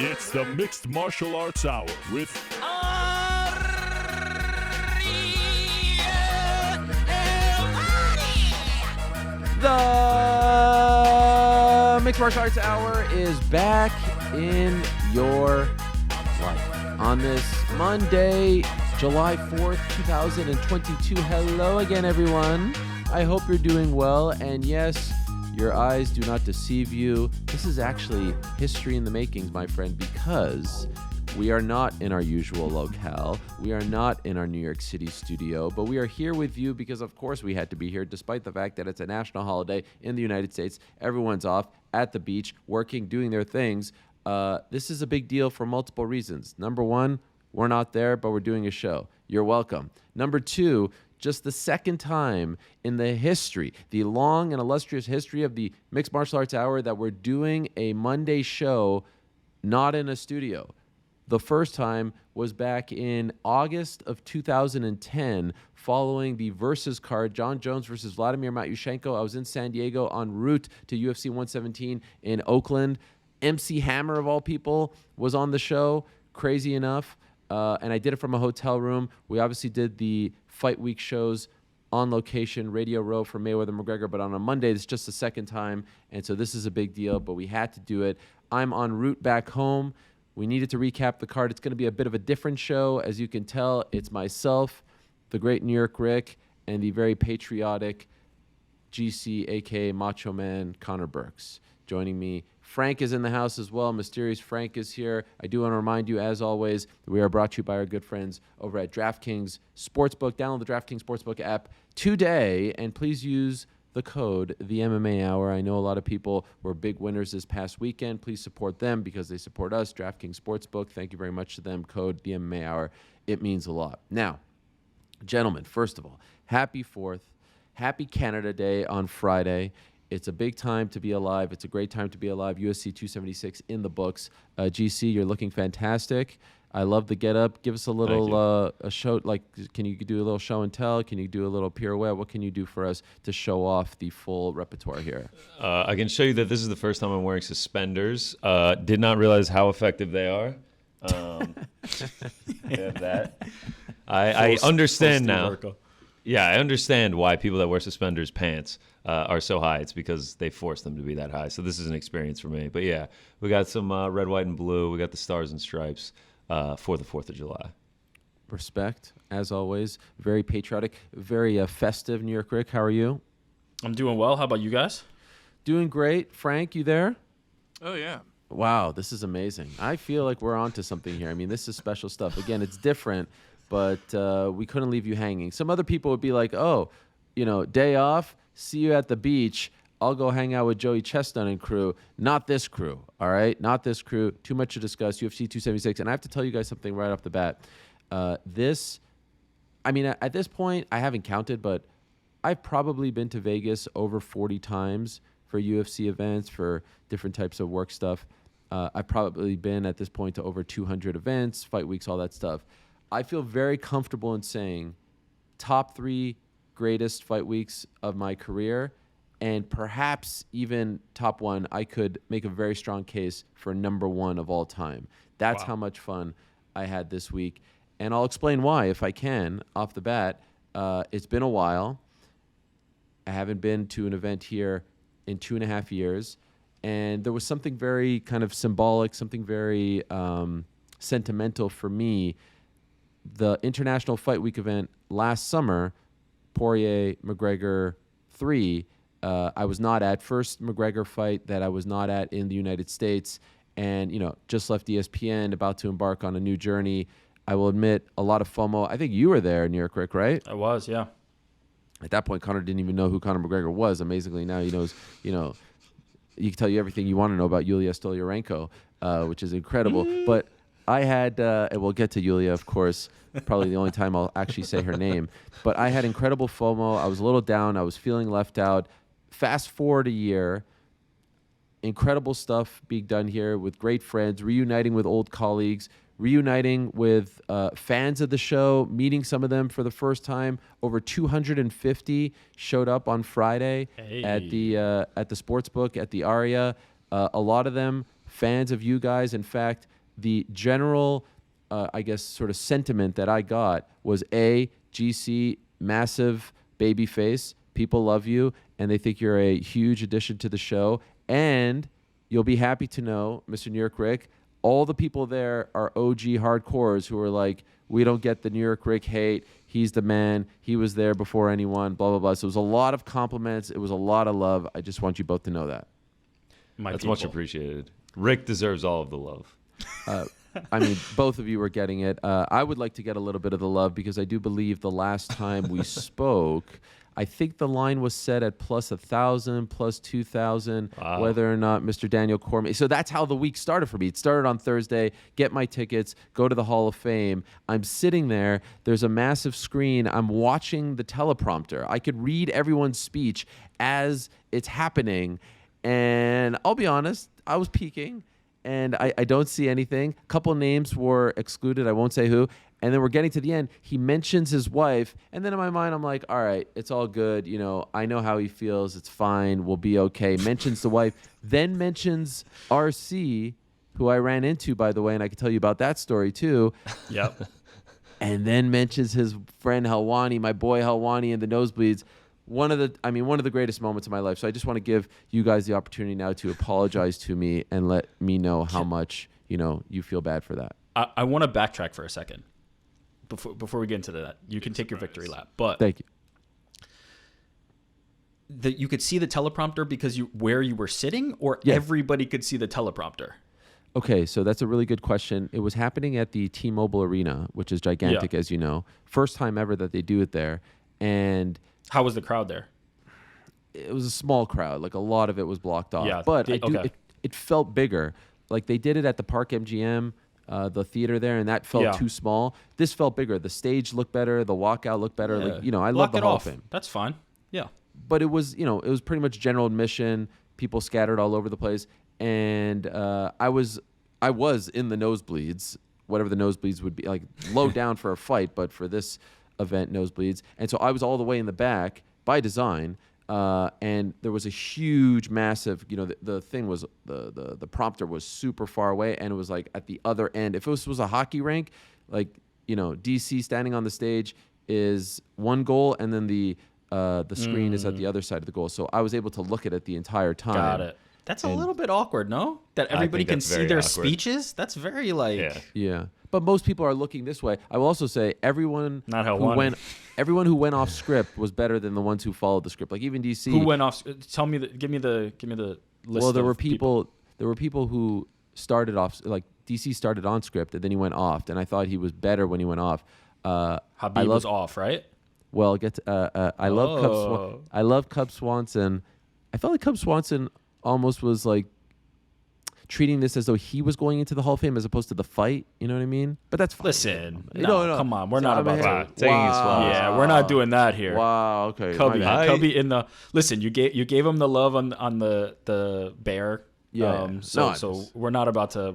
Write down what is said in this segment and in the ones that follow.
It's the Mixed Martial Arts Hour with The Mixed Martial Arts Hour is back in your life on this Monday, July 4th, 2022. Hello again, everyone. I hope you're doing well. And yes, your eyes do not deceive you. This is actually history in the makings, my friend, because we are not in our usual locale. We are not in our New York City studio, but we are here with you because, of course, we had to be here, despite the fact that it's a national holiday in the United States. Everyone's off at the beach, working, doing their things. This is a big deal for multiple reasons. Number one, we're not there, but we're doing a show. You're welcome. Number two, just the second time in the history, the long and illustrious history of the Mixed Martial Arts Hour, that we're doing a Monday show not in a studio. The first time was back in August of 2010, following the Versus card, John Jones versus Vladimir Matyushenko. I was in San Diego en route to UFC 117 in Oakland. MC Hammer, of all people, was on the show, crazy enough. And I did it from a hotel room. We obviously did the Fight Week shows on location, Radio Row for Mayweather-McGregor, but on a Monday, it's just the second time, and so this is a big deal, but we had to do it. I'm en route back home. We needed to recap the card. It's going to be a bit of a different show. As you can tell, it's myself, the great NewYorkRic, and the very patriotic GC, a.k.a. Macho Man, Connor Burks, joining me. Frank is in the house as well. Mysterious Frank is here. I do want to remind you, as always, that we are brought to you by our good friends over at DraftKings Sportsbook. Download the DraftKings Sportsbook app today, and please use the code, the MMA Hour. I know a lot of people were big winners this past weekend. Please support them because they support us, DraftKings Sportsbook. Thank you very much to them. Code, the MMA Hour. It means a lot. Now, gentlemen, first of all, happy 4th. Happy Canada Day on Friday. It's a big time to be alive. It's a great time to be alive. UFC 276 in the books. GC, you're looking fantastic. I love the get-up. Give us a little a show. Like, can you do a little show and tell? Can you do a little pirouette? What can you do for us to show off the full repertoire here? I can show you that this is the first time I'm wearing suspenders. Did not realize how effective they are. They have that. I understand now. Yeah, I understand why people that wear suspenders pants are so high. It's because they force them to be that high. So this is an experience for me. But yeah, we got some red, white, and blue. We got the stars and stripes for the 4th of July. Respect, as always. Very patriotic, very festive. NewYorkRic, how are you? I'm doing well. How about you guys? Doing great. Frank, you there? Oh, yeah. Wow, this is amazing. I feel like we're onto something here. I mean, this is special stuff. Again, it's different, but we couldn't leave you hanging. Some other people would be like, oh, day off, see you at the beach. I'll go hang out with Joey Chestnut and crew. Not this crew, all right? Not this crew. Too much to discuss. UFC 276. And I have to tell you guys something right off the bat. At this point, I haven't counted, but I've probably been to Vegas over 40 times for UFC events, for different types of work stuff. I've probably been at this point to over 200 events, fight weeks, all that stuff. I feel very comfortable in saying top 3 greatest fight weeks of my career, and perhaps even top 1. I could make a very strong case for number 1 of all time. That's how much fun I had this week. And I'll explain why, if I can, off the bat. It's been a while. I haven't been to an event here in 2.5 years. And there was something very kind of symbolic, something very sentimental for me. The International Fight Week event last summer, Poirier-McGregor 3, I was not at. First McGregor fight that I was not at in the United States. And, just left ESPN, about to embark on a new journey. I will admit, a lot of FOMO. I think you were there, NewYorkRic, right? I was, yeah. At that point, Connor didn't even know who Conor McGregor was. Amazingly, now he knows, he can tell you everything you want to know about Yulia Stoliarenko, which is incredible. But I had, and we'll get to Yulia, of course, probably the only time I'll actually say her name. But I had incredible FOMO. I was a little down. I was feeling left out. Fast forward a year, incredible stuff being done here with great friends, reuniting with old colleagues, reuniting with fans of the show, meeting some of them for the first time. Over 250 showed up on Friday at the sports book at the Aria. A lot of them fans of you guys. In fact, the general, I guess, sort of sentiment that I got was GC, massive baby face. People love you, and they think you're a huge addition to the show. And you'll be happy to know, Mr. NewYorkRic, all the people there are OG hardcores who are like, we don't get the NewYorkRic hate. He's the man. He was there before anyone, blah, blah, blah. So it was a lot of compliments. It was a lot of love. I just want you both to know that. That's much appreciated. Rick deserves all of the love. I mean, both of you are getting it. I would like to get a little bit of the love because I do believe the last time we spoke, I think the line was set at plus 1,000, plus 2,000, whether or not Mr. Daniel Cormier. So that's how the week started for me. It started on Thursday, get my tickets, go to the Hall of Fame. I'm sitting there. There's a massive screen. I'm watching the teleprompter. I could read everyone's speech as it's happening. And I'll be honest, I was peeking. And I don't see anything. A couple names were excluded. I won't say who. And then we're getting to the end. He mentions his wife. And then in my mind, I'm like, all right, it's all good. You know, I know how he feels. It's fine. We'll be okay. Mentions the wife. Then mentions RC, who I ran into, by the way. And I can tell you about that story, too. Yep. And then mentions his friend Helwani, my boy Helwani, in the nosebleeds. One of the greatest moments of my life. So I just want to give you guys the opportunity now to apologize to me and let me know how much, you feel bad for that. I want to backtrack for a second before we get into that. You can take your victory lap, but Thank you. You could see the teleprompter because where you were sitting, or everybody could see the teleprompter. Okay, so that's a really good question. It was happening at the T-Mobiel Arena, which is gigantic, as you know. First time ever that they do it there. And how was the crowd there? It was a small crowd. Like, a lot of it was blocked off. Yeah, but it felt bigger. Like, they did it at the Park MGM, the theater there, and that felt too small. This felt bigger. The stage looked better. The walkout looked better. Yeah. Like, I love the Hall of Fame. That's fine. Yeah. But it was, it was pretty much general admission. People scattered all over the place. And I was in the nosebleeds, whatever the nosebleeds would be, like low down for a fight, but for this event, nosebleeds. And so I was all the way in the back by design. And there was a huge, massive, the thing was, the prompter was super far away, and it was like at the other end. If it was a hockey rink, like, DC standing on the stage is one goal, and then the screen is at the other side of the goal. So I was able to look at it the entire time. Got it. That's a little bit awkward, no? That everybody can see their speeches? That's very Yeah. But most people are looking this way. I will also say everyone who went off script was better than the ones who followed the script. Like, even DC. Who went off? Tell me give me the list. Well, there were people who started off, like, DC started on script and then he went off, and I thought he was better when he went off. Habib was off, right? Well, I love Cub Swanson. I felt like Cub Swanson almost was like treating this as though he was going into the Hall of Fame as opposed to the fight. You know what I mean? But that's fine. Listen, no, come on. We're not about that. Taking his spot. Yeah, we're not doing that here. Wow. Okay. Cubby in the listen. You gave him the love on the bear. Yeah. So we're not about to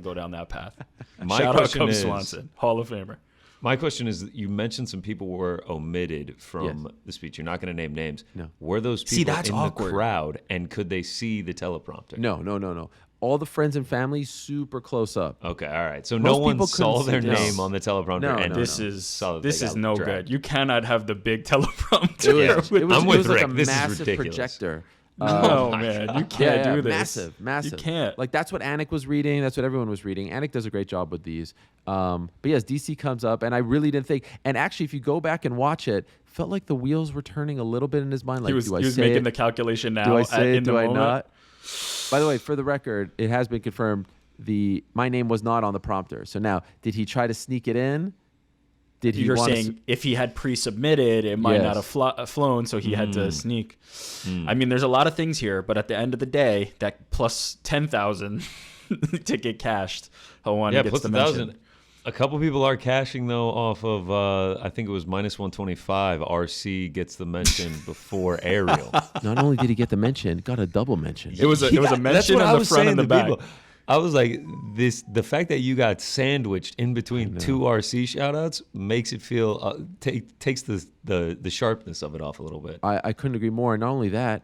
go down that path. My Shout out question Cub is, Swanson, Hall of Famer. My question is, you mentioned some people were omitted from the speech. You're not going to name names. No. Were those people that's in awkward. the crowd, and could they see the teleprompter? No. All the friends and family super close up. Okay, all right. So Most no one people saw couldn't their see name this. on the teleprompter. And This is no dragged. good. You cannot have the big teleprompter. I'm with like Rick. a This is massive ridiculous. projector. No, man, you can't do this. Massive. You can't. Like, that's what Anik was reading. That's what everyone was reading. Anik does a great job with these. But yes, DC comes up, and I really didn't think. And actually, if you go back and watch it, felt like the wheels were turning a little bit in his mind. Like, He was making the calculation now. Do I say it? Do I moment. not? By the way, for the record, it has been confirmed. My name was not on the prompter. So now, did he try to sneak it in? You're saying if he had pre-submitted, it might not have flown, so he had to sneak. I mean, there's a lot of things here, but at the end of the day, that plus 10,000 to get cashed, Helwani gets plus the 1,000. mention. A couple people are cashing, though, off of, I think it was minus 125. RC gets the mention before Ariel. Not only did he get the mention, got a double mention. It was a mention on the front and the back. People. I was like, the fact that you got sandwiched in between two RC shout-outs makes it feel, takes the sharpness of it off a little bit. I couldn't agree more. Not only that,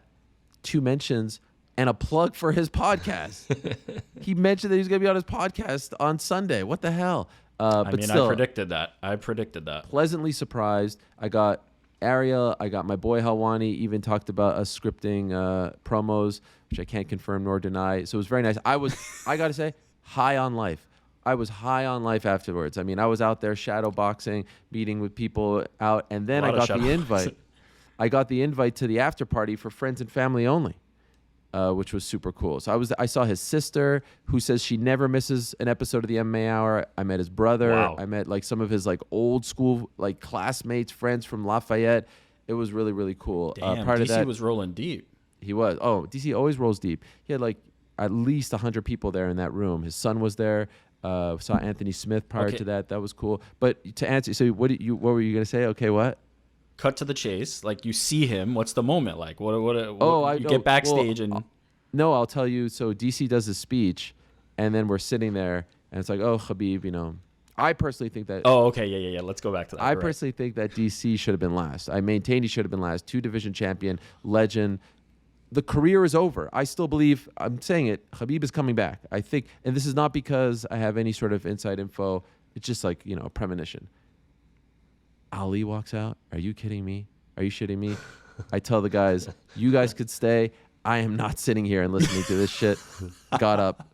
two mentions, and a plug for his podcast. He mentioned that he was going to be on his podcast on Sunday. What the hell? I predicted that. Pleasantly surprised. I got Ariel. I got my boy Halwani. Even talked about us scripting promos, which I can't confirm nor deny. So it was very nice. I got to say, high on life. I was high on life afterwards. I mean, I was out there shadow boxing, meeting with people out, and then I got the invite. I got the invite to the after party for friends and family only, which was super cool. So I saw his sister, who says she never misses an episode of the MMA Hour. I met his brother. Wow. I met like some of his like old school like classmates, friends from Lafayette. It was really, really cool. Damn, part DC of that, was rolling deep. He was. Oh, DC always rolls deep. He had like at least 100 people there in that room. His son was there. Saw Anthony Smith prior to that. That was cool. But to answer, so what were you gonna say? Okay, what? Cut to the chase. Like you see him. What's the moment like? You get backstage and. No, I'll tell you. So DC does his speech, and then we're sitting there, and it's like, oh, Khabib, you know. I personally think that. Oh, okay, yeah. Let's go back to that. I personally think that DC should have been last. I maintain he should have been last. 2-division champion, legend. The career is over. I still believe, I'm saying it, Khabib is coming back. I think, and this is not because I have any sort of inside info. It's just like, you know, a premonition. Ali walks out. Are you kidding me? Are you shitting me? I tell the guys, you guys could stay. I am not sitting here and listening to this shit. Got up.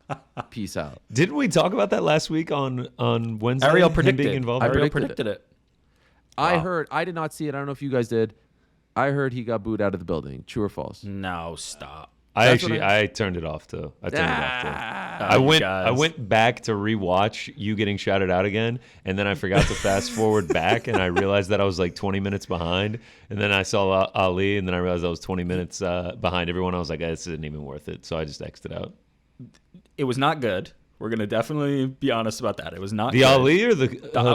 Peace out. Didn't we talk about that last week on Wednesday? Ariel him predicted. being involved? Ariel predicted it. I heard. I did not see it. I don't know if you guys did. I heard he got booed out of the building. True or false? No, stop. I turned it off too. I went back to rewatch you getting shouted out again, and then I forgot to fast forward back, and I realized that I was like 20 minutes behind, and then I saw Ali, and then I realized I was 20 minutes behind everyone. I was like, this isn't even worth it, so I just exited out. It was not good. We're gonna definitely be honest about that. It was not the good. Ali or the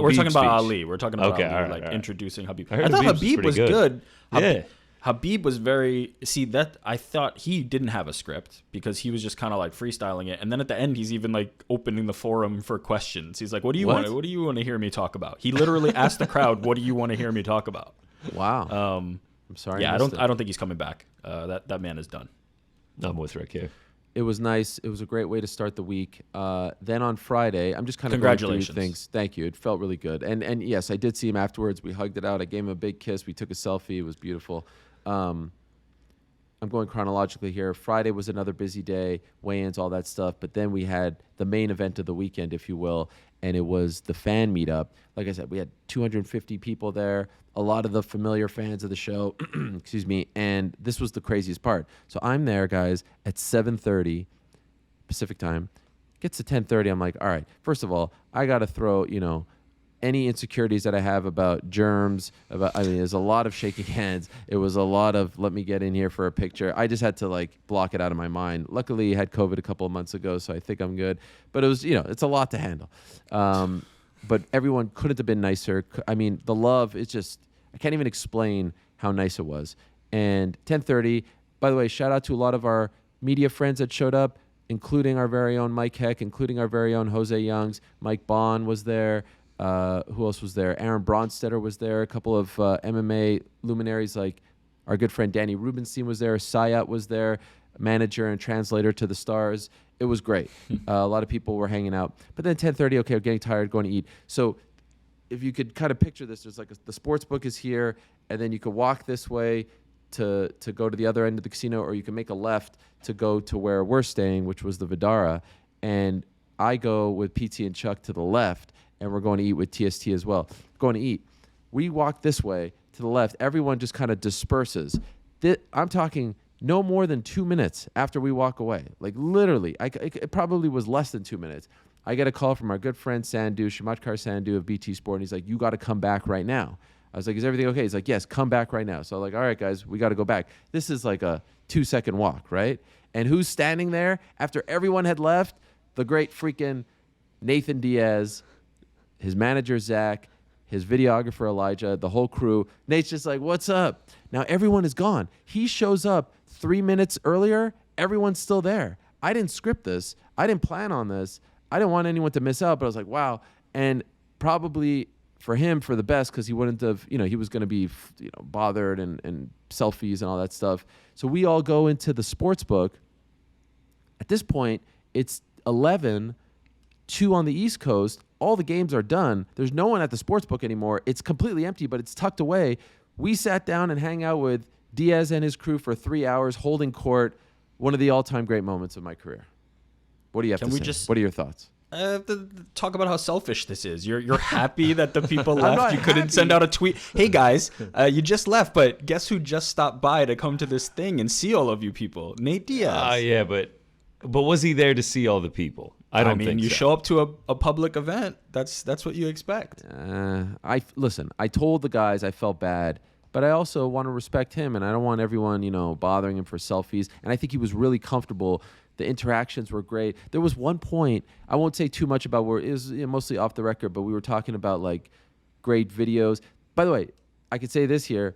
we're talking about speech? Ali. We're talking about Ali, all right. introducing Habib. I thought Habib's Habib was pretty good. Yeah. Habib was very that I thought he didn't have a script because he was just kind of like freestyling it, and then at the end he's even like opening the forum for questions. He's like, "What do you want? What do you want to hear me talk about?" He literally asked the crowd, "What do you want to hear me talk about?" Wow. I'm sorry. Yeah, I don't think he's coming back. That man is done. I'm with Rick here. It was nice. It was a great way to start the week. Then on Friday, I'm just kind of congratulations. Going through things. Thank you. It felt really good. And yes, I did see him afterwards. We hugged it out. I gave him a big kiss. We took a selfie. It was beautiful. I'm going chronologically here. Friday was another busy day, weigh-ins, all that stuff. But then we had the main event of the weekend, if you will, and it was the fan meetup. Like I said, we had 250 people there, a lot of the familiar fans of the show, excuse me, and this was the craziest part. So I'm there, guys, at 7:30 Pacific time. Gets to 10:30, I'm like, all right, first of all, I got to throw, any insecurities that I have about germs, there's a lot of shaking hands. It was a lot of, let me get in here for a picture. I just had to block it out of my mind. Luckily, I had COVID a couple of months ago, so I think I'm good. But it was, it's a lot to handle. But everyone couldn't have been nicer. I mean, the love, it's just, I can't even explain how nice it was. And 10:30, by the way, shout out to a lot of our media friends that showed up, including our very own Mike Heck, including our very own Jose Youngs. Mike Bond was there. Who else was there? Aaron Bronstetter was there. A couple of MMA luminaries like our good friend Danny Rubenstein was there. Sayat was there, manager and translator to the stars. It was great. A lot of people were hanging out. But then 10:30, okay, we're getting tired, going to eat. So if you could kind of picture this, there's the sports book is here, and then you could walk this way to go to the other end of the casino, or you can make a left to go to where we're staying, which was the Vidara. And I go with PT and Chuck to the left, and we're going to eat with TST as well. Going to eat. We walk this way to the left. Everyone just kind of disperses. I'm talking no more than 2 minutes after we walk away. Literally, it probably was less than 2 minutes. I get a call from our good friend Sandhu, Shamatkar Sandhu of BT Sport, and he's like, you got to come back right now. I was like, is everything okay? He's like, yes, come back right now. So I'm like, all right, guys, we got to go back. This is like a 2-second walk, right? And who's standing there after everyone had left? The great freaking Nathan Diaz, his manager, Zach, his videographer, Elijah, the whole crew. Nate's just like, what's up? Now everyone is gone. He shows up 3 minutes earlier. Everyone's still there. I didn't script this. I didn't plan on this. I didn't want anyone to miss out, but I was like, wow. And probably for him, for the best, because he wouldn't have, he was going to be, bothered and selfies and all that stuff. So we all go into the sports book, At this point, it's 11, 2 on the East Coast. All the games are done. There's no one at the sportsbook anymore. It's completely empty, but it's tucked away. We sat down and hang out with Diaz and his crew for 3 hours, holding court. One of the all-time great moments of my career. What do you have to say? What are your thoughts? Talk about how selfish this is. You're happy that the people left. You couldn't send out a tweet. Hey guys, you just left, but guess who just stopped by to come to this thing and see all of you people? Nate Diaz. Yeah, but was he there to see all the people? I don't think you so. show up to a public event. That's what you expect. I told the guys I felt bad, but I also want to respect him, and I don't want everyone, bothering him for selfies. And I think he was really comfortable. The interactions were great. There was one point, I won't say too much about where it was mostly off the record, but we were talking about like great videos. By the way, I could say this here.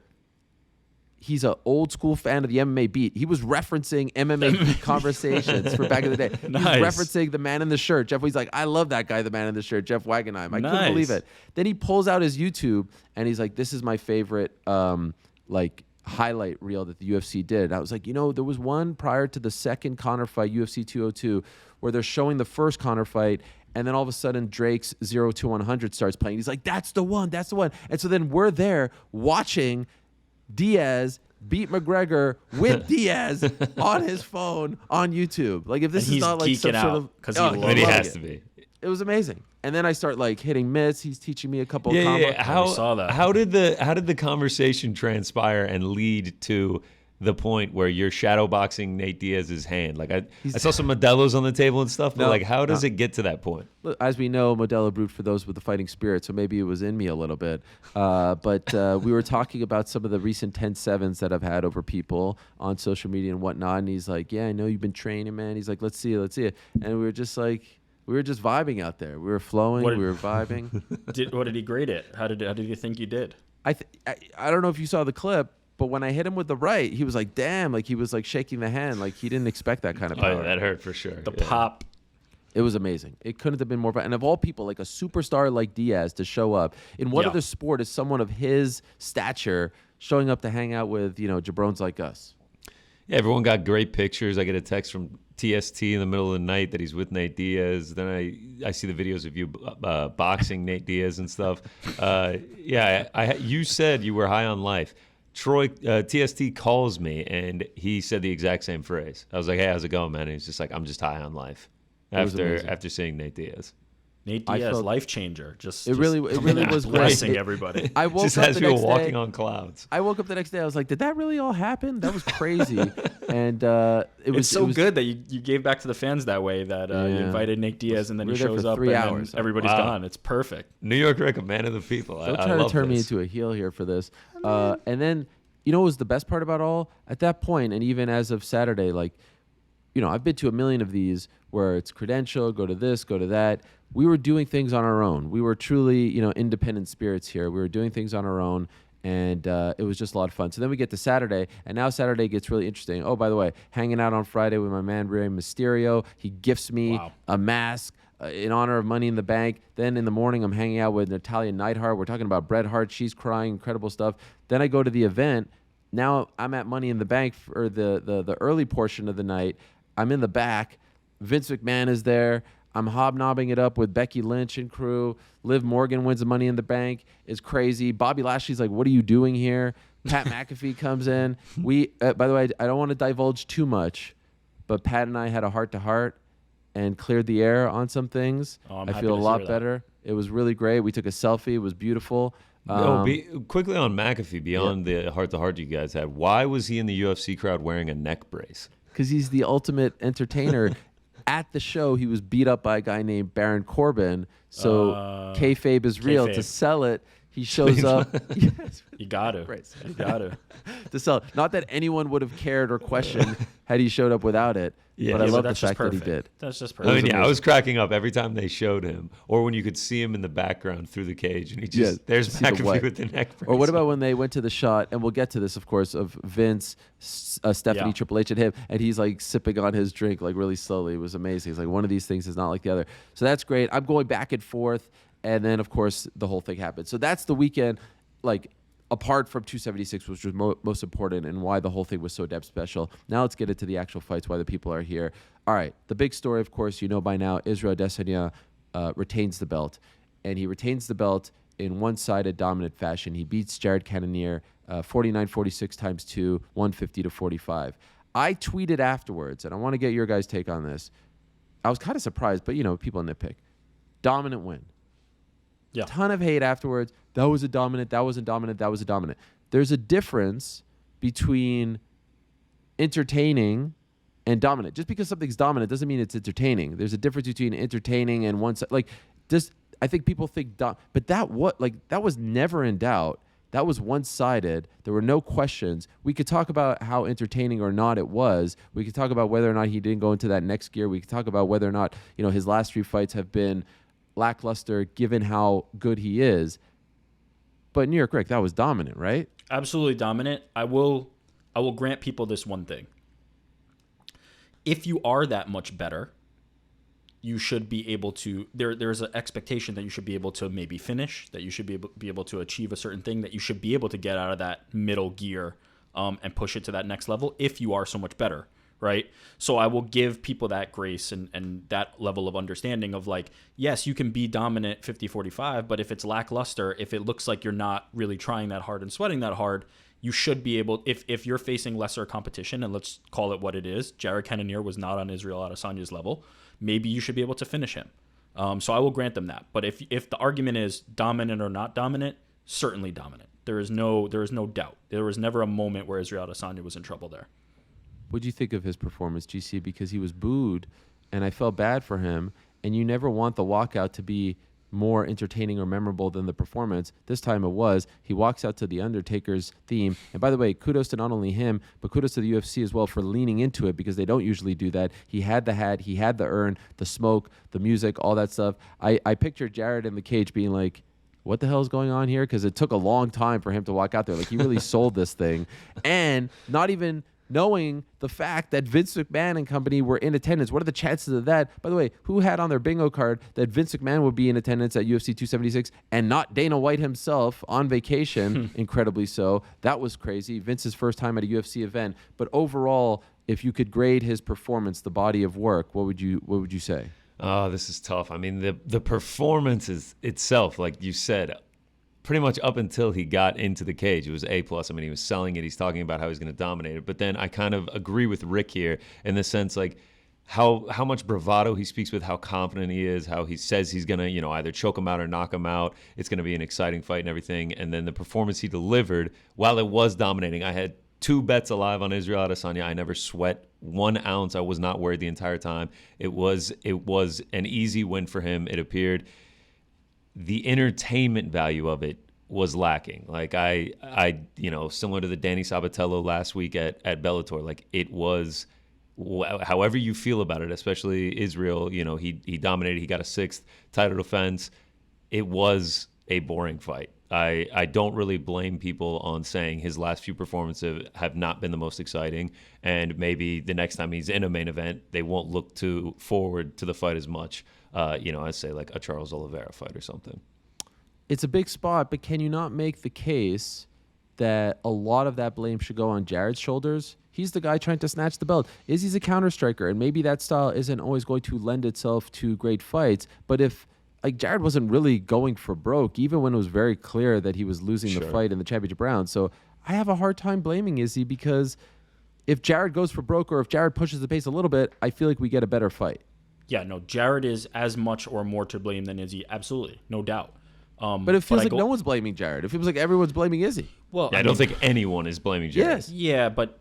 He's an old school fan of the MMA Beat. He was referencing MMA Beat conversations for back in the day. Nice. He was referencing the man in the shirt. He's like, I love that guy, the man in the shirt, Jeff Wagenheim. I couldn't believe it. Then he pulls out his YouTube and he's like, this is my favorite highlight reel that the UFC did. I was like, there was one prior to the second Conor fight, UFC 202, where they're showing the first Conor fight, and then all of a sudden Drake's 0 to 100 starts playing. He's like, that's the one. And so then we're there watching Diaz beat McGregor with Diaz on his phone on YouTube. Like, if this is not like some sort of... because he has to be. It was amazing. And then I start like hitting mitts. He's teaching me a couple of combos. Yeah. We saw that. How did the conversation transpire and lead to the point where you're shadowboxing Nate Diaz's hand? Like I saw some Modelo's on the table and stuff, but how does it get to that point? Look, as we know, Modelo brewed for those with the fighting spirit, so maybe it was in me a little bit. But we were talking about some of the recent 10-7s that I've had over people on social media and whatnot. And he's like, yeah, I know you've been training, man. He's like, let's see it. And we were just vibing out there. We were flowing. We were vibing. What did he grade it? How did you think you did? I don't know if you saw the clip, but when I hit him with the right, he was like, damn, like he was like shaking the hand. Like he didn't expect that kind of power. Oh, that hurt for sure. The pop. It was amazing. It couldn't have been more fun. And of all people, like a superstar like Diaz to show up in what other sport is someone of his stature showing up to hang out with, jabrones like us? Yeah, everyone got great pictures. I get a text from TST in the middle of the night that he's with Nate Diaz. Then I see the videos of you boxing Nate Diaz and stuff. You said you were high on life. Troy, TST calls me, and he said the exact same phrase. I was like, hey, how's it going, man? And he's just like, I'm just high on life after seeing Nate Diaz. Nate Diaz, life changer. It really was blessing everybody. I woke just up has the people next walking day, on clouds. I woke up the next day. I was like, did that really all happen? That was crazy. And it's so good that you gave back to the fans that way. That you invited Nate Diaz, and then he shows up, 3 hours. And everybody's gone. It's perfect. NewYorkRic, a man of the people. Don't try to turn me into a heel here for this. And then what was the best part about all at that point, and even as of Saturday, like. I've been to a million of these where it's credential, go to this, go to that. We were doing things on our own. We were truly, independent spirits here. We were doing things on our own, and it was just a lot of fun. So then we get to Saturday, and now Saturday gets really interesting. Oh, by the way, hanging out on Friday with my man, Rey Mysterio. He gifts me a mask in honor of Money in the Bank. Then in the morning, I'm hanging out with Natalia Neidhart. We're talking about Bret Hart. She's crying, incredible stuff. Then I go to the event. Now I'm at Money in the Bank for the early portion of the night. I'm in the back. Vince McMahon is there. I'm hobnobbing it up with Becky Lynch and crew. Liv Morgan wins the Money in the Bank. It's crazy. Bobby Lashley's like, what are you doing here? Pat McAfee comes in. We, by the way, I don't want to divulge too much, but Pat and I had a heart-to-heart and cleared the air on some things. I feel a lot better. It was really great. We took a selfie. It was beautiful. Quickly on McAfee, beyond the heart-to-heart you guys had, why was he in the UFC crowd wearing a neck brace? Because he's the ultimate entertainer. At the show, he was beat up by a guy named Baron Corbin. So kayfabe is real. To sell it, he shows up. You got to. You got to. To sell it. Not that anyone would have cared or questioned had he showed up without it. But I love the fact that he did. That's just perfect. I was cracking up every time they showed him, or when you could see him in the background through the cage, and there's McAfee with the neck brace. Or what about when they went to the shot, and we'll get to this, of course, of Vince, Stephanie, Triple H, and him, and he's like sipping on his drink like really slowly. It was amazing. He's like, one of these things is not like the other. So that's great. I'm going back and forth, and then of course the whole thing happened. So that's the weekend. Like, apart from 276, which was most important and why the whole thing was so damn special. Now let's get into the actual fights, why the people are here. All right, the big story, of course, you know by now, Israel Adesanya retains the belt. And he retains the belt in one-sided dominant fashion. He beats Jared Cannonier 49-46 times 2, 150-45. I tweeted afterwards, and I want to get your guys' take on this. I was kind of surprised, but, people nitpick. Dominant win. Yeah. Ton of hate afterwards. That was a dominant. That wasn't dominant. That was a dominant. There's a difference between entertaining and dominant. Just because something's dominant doesn't mean it's entertaining. There's a difference between entertaining and one side. Like this, I think people think, but that was never in doubt. That was one-sided. There were no questions. We could talk about how entertaining or not it was. We could talk about whether or not he didn't go into that next gear. We could talk about whether or not his last 3 fights have been lackluster given how good he is. But NewYorkRic, that was dominant, right? Absolutely dominant. I will grant people this one thing. If you are that much better, you should be able to, there's an expectation that you should be able to maybe finish, that you should be able to achieve a certain thing, that you should be able to get out of that middle gear and push it to that next level if you are so much better, right? So I will give people that grace and that level of understanding of like, yes, you can be dominant 50-45, but if it's lackluster, if it looks like you're not really trying that hard and sweating that hard, you should be able, if you're facing lesser competition, and let's call it what it is, Jared Cannonier was not on Israel Adesanya's level, maybe you should be able to finish him. So I will grant them that. But if the argument is dominant or not dominant, certainly dominant. There is no doubt. There was never a moment where Israel Adesanya was in trouble there. What do you think of his performance, GC? Because he was booed, and I felt bad for him. And you never want the walkout to be more entertaining or memorable than the performance. This time it was. He walks out to the Undertaker's theme. And by the way, kudos to not only him, but kudos to the UFC as well for leaning into it, because they don't usually do that. He had the hat, he had the urn, the smoke, the music, all that stuff. I pictured Jared in the cage being like, what the hell is going on here? Because it took a long time for him to walk out there. Like, he really sold this thing. And not even knowing the fact that Vince McMahon and company were in attendance. What are the chances of that? By the way, who had on their bingo card that Vince McMahon would be in attendance at UFC 276 and not Dana White himself on vacation, incredibly so? That was crazy. Vince's first time at a UFC event. But overall, if you could grade his performance, the body of work, what would you say? Oh, this is tough. I mean, the performance is itself, like you said, pretty much up until he got into the cage, it was A+. I mean, he was selling it. He's talking about how he's going to dominate it. But then I kind of agree with Rick here in the sense, like, how much bravado he speaks with, how confident he is, how he says he's going to, either choke him out or knock him out. It's going to be an exciting fight and everything. And then the performance he delivered, while it was dominating, I had 2 bets alive on Israel Adesanya. I never sweat 1 ounce. I was not worried the entire time. It was an easy win for him, it appeared. The entertainment value of it was lacking. Like I similar to the Danny Sabatello last week at Bellator, like it was, however you feel about it, especially Israel, he dominated, he got a 6th title defense. It was a boring fight. I don't really blame people on saying his last few performances have not been the most exciting, and maybe the next time he's in a main event, they won't look forward to the fight as much. I'd say like a Charles Oliveira fight or something. It's a big spot, but can you not make the case that a lot of that blame should go on Jared's shoulders? He's the guy trying to snatch the belt. Izzy's a counter striker, and maybe that style isn't always going to lend itself to great fights. But if Jared wasn't really going for broke, even when it was very clear that he was losing the fight in the championship round. So I have a hard time blaming Izzy, because if Jared goes for broke or if Jared pushes the pace a little bit, I feel like we get a better fight. Yeah, no, Jared is as much or more to blame than Izzy. Absolutely, no doubt. But it feels like no one's blaming Jared. It feels like everyone's blaming Izzy. Well, I don't think anyone is blaming Jared. Yes. Yeah, but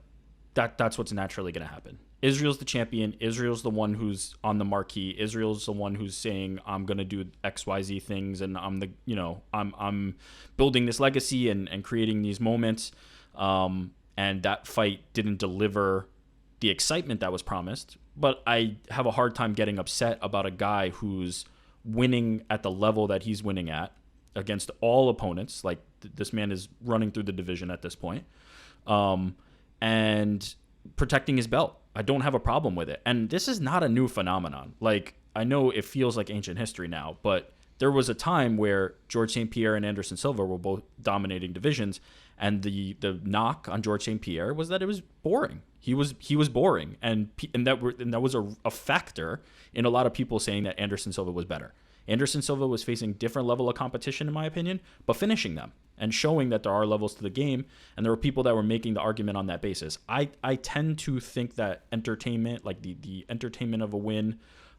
that's what's naturally going to happen. Israel's the champion. Israel's the one who's on the marquee. Israel's the one who's saying, I'm going to do XYZ things, and I'm building this legacy and creating these moments. And that fight didn't deliver the excitement that was promised. But I have a hard time getting upset about a guy who's winning at the level that he's winning at against all opponents. Like, this man is running through the division at this point, and protecting his belt. I don't have a problem with it. And this is not a new phenomenon. Like, I know it feels like ancient history now, but there was a time where George St. Pierre and Anderson Silva were both dominating divisions, and the knock on George St. Pierre was that it was boring. He was boring, and that was a factor in a lot of people saying that Anderson Silva was better. Anderson Silva was facing different level of competition, in my opinion, but finishing them and showing that there are levels to the game, and there were people that were making the argument on that basis. I tend to think that entertainment, like the entertainment of a win,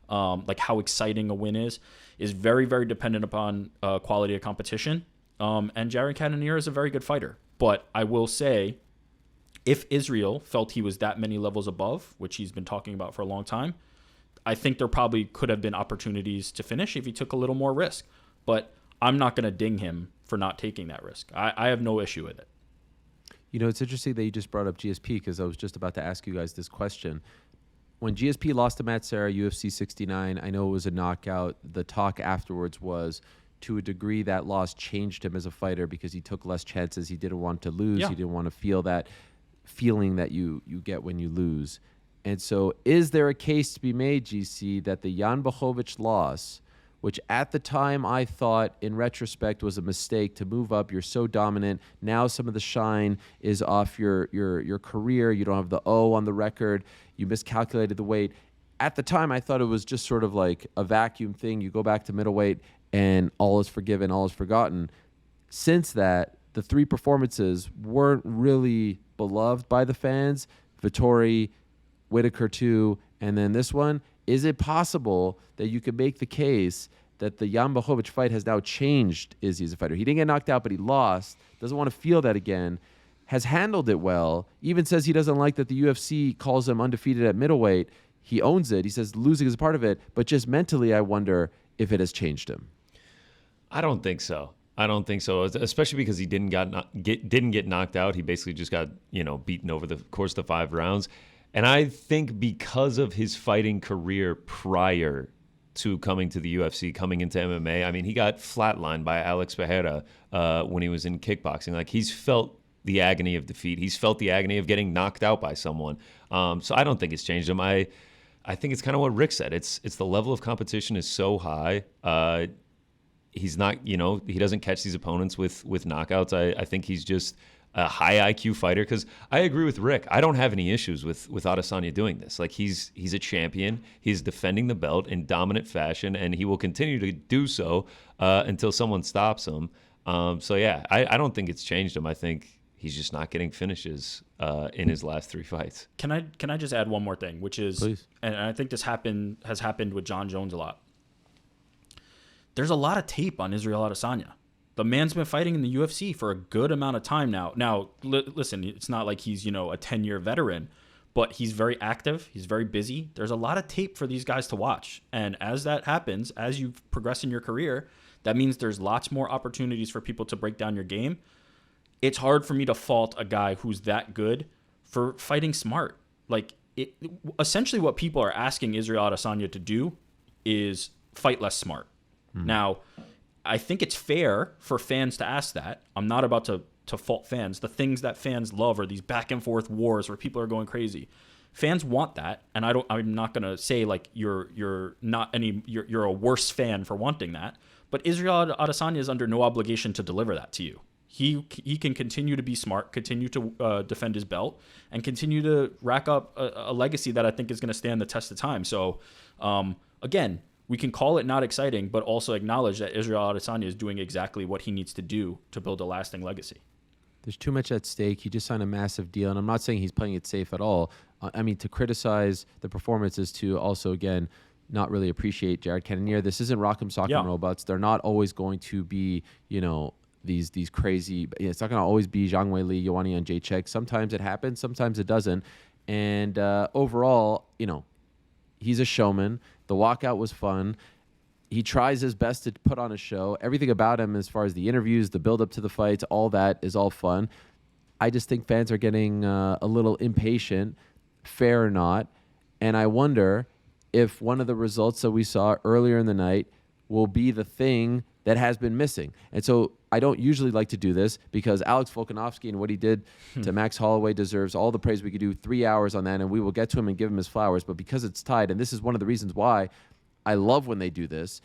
like how exciting a win is very, very dependent upon quality of competition. And Jared Cannonier is a very good fighter. But I will say, if Israel felt he was that many levels above, which he's been talking about for a long time, I think there probably could have been opportunities to finish if he took a little more risk. But I'm not going to ding him for not taking that risk. I have no issue with it. You know, it's interesting that you just brought up GSP, because I was just about to ask you guys this question. When GSP lost to Matt Serra, UFC 69, I know it was a knockout. The talk afterwards was, to a degree, that loss changed him as a fighter because he took less chances. He didn't want to lose. Yeah. He didn't want to feel that feeling that you get when you lose. And so is there a case to be made, GC, that the Jan Blachowicz loss, which at the time I thought in retrospect was a mistake to move up, you're so dominant, now some of the shine is off your career, you don't have the O on the record, you miscalculated the weight. At the time I thought it was just sort of like a vacuum thing, you go back to middleweight and all is forgiven, all is forgotten. Since that, the three performances weren't really beloved by the fans. Vettori, Whitaker too, and then this one. Is it possible that you could make the case that the Jan Blachowicz fight has now changed Izzy as a fighter? He didn't get knocked out, but he lost. Doesn't want to feel that again. Has handled it well. Even says he doesn't like that the UFC calls him undefeated at middleweight. He owns it. He says losing is a part of it. But just mentally, I wonder if it has changed him. I don't think so. Especially because he didn't get knocked out. He basically just got beaten over the course of the 5 rounds. And I think because of his fighting career prior to coming to the UFC, coming into MMA, I mean, he got flatlined by Alex Pereira when he was in kickboxing. Like, he's felt the agony of defeat. He's felt the agony of getting knocked out by someone. So I don't think it's changed him. I think it's kind of what Rick said. It's the level of competition is so high. He's not, he doesn't catch these opponents with knockouts. I think he's just a high IQ fighter, because I agree with Rick. I don't have any issues with Adesanya doing this. Like, he's a champion. He's defending the belt in dominant fashion, and he will continue to do so until someone stops him. So yeah, I don't think it's changed him. I think he's just not getting finishes in his last 3 fights. Can I just add one more thing, which is, Please. And I think this has happened with John Jones a lot. There's a lot of tape on Israel Adesanya. The man's been fighting in the UFC for a good amount of time now. Now, listen, it's not like he's, a 10-year veteran, but he's very active. He's very busy. There's a lot of tape for these guys to watch. And as that happens, as you progress in your career, that means there's lots more opportunities for people to break down your game. It's hard for me to fault a guy who's that good for fighting smart. Like, essentially what people are asking Israel Adesanya to do is fight less smart. Now, I think it's fair for fans to ask that. I'm not about to fault fans. The things that fans love are these back and forth wars where people are going crazy. Fans want that, and I'm not going to say like you're a worse fan for wanting that. But Israel Adesanya is under no obligation to deliver that to you. He can continue to be smart, continue to defend his belt, and continue to rack up a legacy that I think is going to stand the test of time. So, again, we can call it not exciting, but also acknowledge that Israel Adesanya is doing exactly what he needs to do to build a lasting legacy. There's too much at stake. He just signed a massive deal, and I'm not saying he's playing it safe at all. I mean, to criticize the performance is to also, again, not really appreciate Jared Cannonier. This isn't Rock'em Sock'em Robots. They're not always going to be, these crazy. It's not going to always be Zhang Weili, Ioane Jacek. Sometimes it happens, sometimes it doesn't. And overall, he's a showman. The walkout was fun. He tries his best to put on a show. Everything about him, as far as the interviews, the build-up to the fights, all that is all fun. I just think fans are getting a little impatient, fair or not. And I wonder if one of the results that we saw earlier in the night will be the thing that has been missing. And so I don't usually like to do this because Alex Volkanovski and what he did to Max Holloway deserves all the praise. We could do 3 hours on that, and we will get to him and give him his flowers. But because it's tied, and this is one of the reasons why I love when they do this,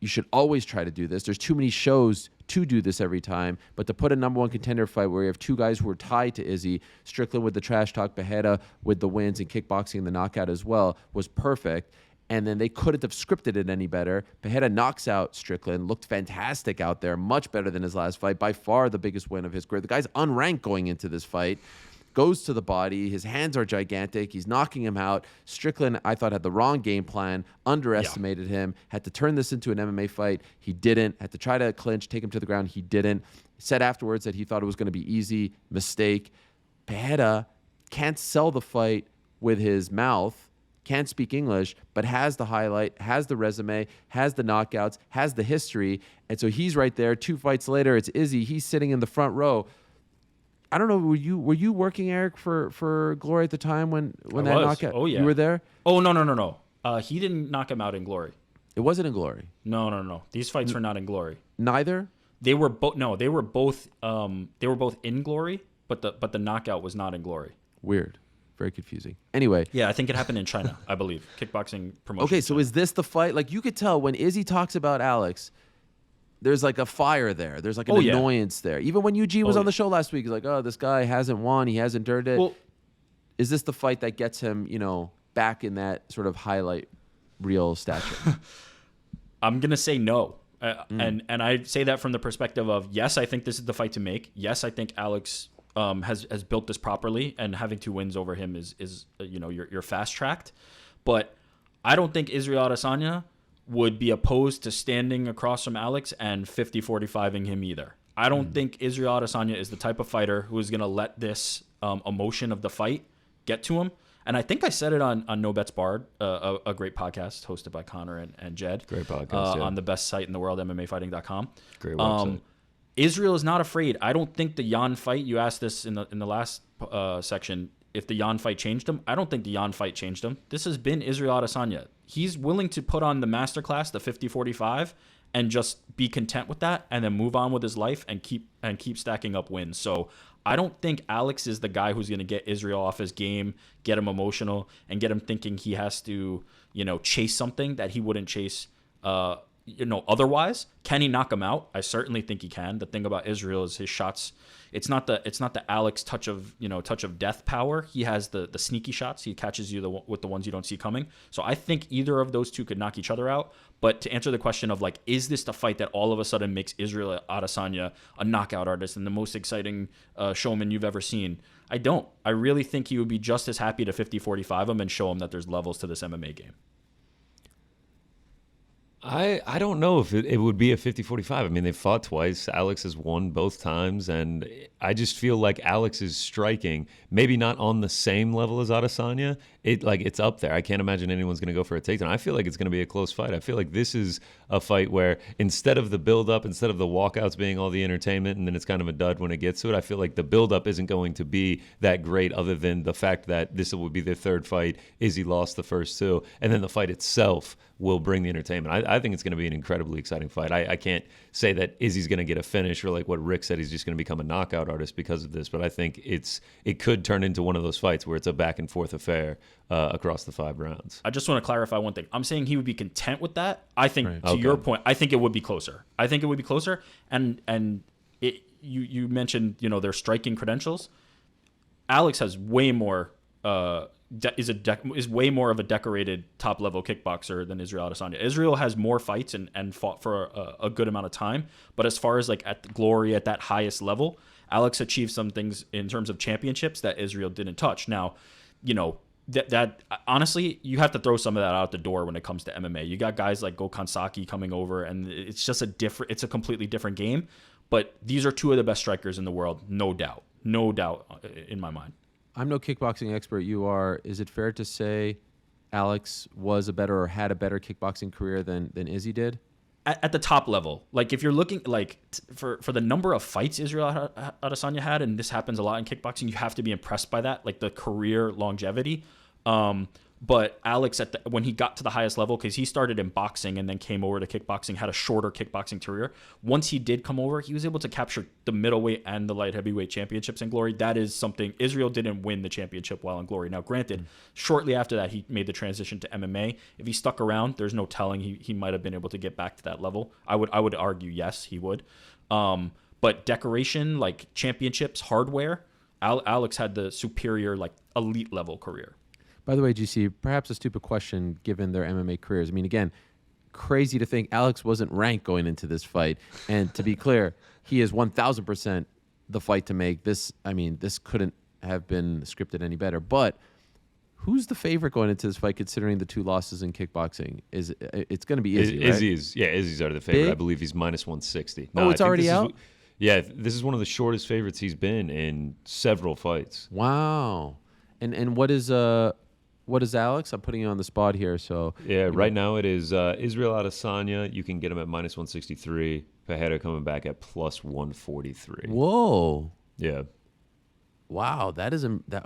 you should always try to do this. There's too many shows to do this every time, but to put a number one contender fight where you have two guys who are tied to Izzy, Strickland with the trash talk, Pereira with the wins and kickboxing and the knockout as well, was perfect. And then they couldn't have scripted it any better. Pereira knocks out Strickland, looked fantastic out there, much better than his last fight, by far the biggest win of his career. The guy's unranked going into this fight. Goes to the body. His hands are gigantic. He's knocking him out. Strickland, I thought, had the wrong game plan, underestimated him, had to turn this into an MMA fight. He didn't. Had to try to clinch, take him to the ground. He didn't. Said afterwards that he thought it was going to be easy. Mistake. Pereira can't sell the fight with his mouth, can't speak English, but has the highlight, has the resume, has the knockouts, has the history. And so he's right there. 2 fights later, it's Izzy. He's sitting in the front row. I don't know. Were you working, Eric, for Glory at the time when that knockout? Oh yeah, you were there. Oh no. He didn't knock him out in Glory. It wasn't in Glory. No. These fights were not in Glory. Neither. They were both. No, they were both. They were both in Glory, but the knockout was not in Glory. Weird. Very confusing. Anyway. Yeah, I think it happened in China, I believe. Kickboxing promotion. Okay, so is this the fight? Like, you could tell when Izzy talks about Alex, there's like a fire there. There's like an annoyance there. Even when Eugene was on the show last week, he's like, oh, this guy hasn't won. He hasn't earned it. Well, is this the fight that gets him, back in that sort of highlight reel stature? I'm going to say no. And I say that from the perspective of, yes, I think this is the fight to make. Yes, I think Alex has built this properly, and having 2 wins over him is you're fast-tracked. But I don't think Israel Adesanya would be opposed to standing across from Alex and 50-45ing him either. I don't think Israel Adesanya is the type of fighter who is going to let this emotion of the fight get to him. And I think I said it on No Bets Barred, a great podcast hosted by Connor and Jed. Great podcast, on the best site in the world, MMAfighting.com. Great website. Israel is not afraid. I don't think the Yan fight, you asked this in the last section, if the Yan fight changed him. I don't think the Yan fight changed him. This has been Israel Adesanya. He's willing to put on the masterclass, the 50-45, and just be content with that, and then move on with his life and keep stacking up wins. So I don't think Alex is the guy who's going to get Israel off his game, get him emotional, and get him thinking he has to, chase something that he wouldn't chase otherwise. Can he knock him out? I certainly think he can. The thing about Israel is his shots. It's not the Alex touch of death power. He has the sneaky shots. He catches you with the ones you don't see coming. So I think either of those two could knock each other out. But to answer the question of is this the fight that all of a sudden makes Israel Adesanya a knockout artist and the most exciting showman you've ever seen? I don't. I really think he would be just as happy to 50-45 him and show him that there's levels to this MMA game. I don't know if it would be a 50-45. I mean, they fought twice. Alex has won both times, and I just feel like Alex is striking, maybe not on the same level as Adesanya. It's up there. I can't imagine anyone's going to go for a takedown. I feel like it's going to be a close fight. I feel like this is a fight where instead of the build-up, instead of the walkouts being all the entertainment, and then it's kind of a dud when it gets to it, I feel like the build-up isn't going to be that great other than the fact that this will be their third fight. Izzy lost the first 2, and then the fight itself will bring the entertainment. I think it's going to be an incredibly exciting fight. I can't say that Izzy's going to get a finish or like what Rick said, he's just going to become a knockout artist because of this, but I think it could turn into one of those fights where it's a back-and-forth affair across the 5 rounds. I just want to clarify one thing. I'm saying he would be content with that. I think, to your point, I think it would be closer. And you mentioned, their striking credentials. Alex has way more is way more of a decorated top-level kickboxer than Israel Adesanya. Israel has more fights and fought for a good amount of time, but as far as at the glory at that highest level, Alex achieved some things in terms of championships that Israel didn't touch. Now, that honestly, you have to throw some of that out the door when it comes to MMA. You got guys like Gokhan Saki coming over, and it's just it's a completely different game. But these are 2 of the best strikers in the world, no doubt in my mind. I'm no kickboxing expert. You are. Is it fair to say Alex was a better or had a better kickboxing career than Izzy did? At the top level, if you're looking for the number of fights Israel Adesanya had, and this happens a lot in kickboxing, you have to be impressed by that, the career longevity. But Alex, when he got to the highest level, because he started in boxing and then came over to kickboxing, had a shorter kickboxing career. Once he did come over, he was able to capture the middleweight and the light heavyweight championships in Glory. That is something. Israel didn't win the championship while in Glory. Now, granted, shortly after that, he made the transition to MMA. If he stuck around, there's no telling he might have been able to get back to that level. I would argue yes, he would. But decoration, like championships, hardware, Alex had the superior, like elite level career. By the way, GC, perhaps a stupid question given their MMA careers. I mean, again, crazy to think Alex wasn't ranked going into this fight. And to be clear, he is 1,000% the fight to make. This couldn't have been scripted any better. But who's the favorite going into this fight considering the 2 losses in kickboxing? It's going to be Izzy, right? Izzy's already the favorite. Big? I believe he's minus 160. No, it's already out? This is one of the shortest favorites he's been in several fights. Wow. And what is Alex? I'm putting you on the spot here. So right now it is Israel Adesanya. You can get him at minus 163. Pereira coming back at plus 143. Whoa. Yeah. Wow.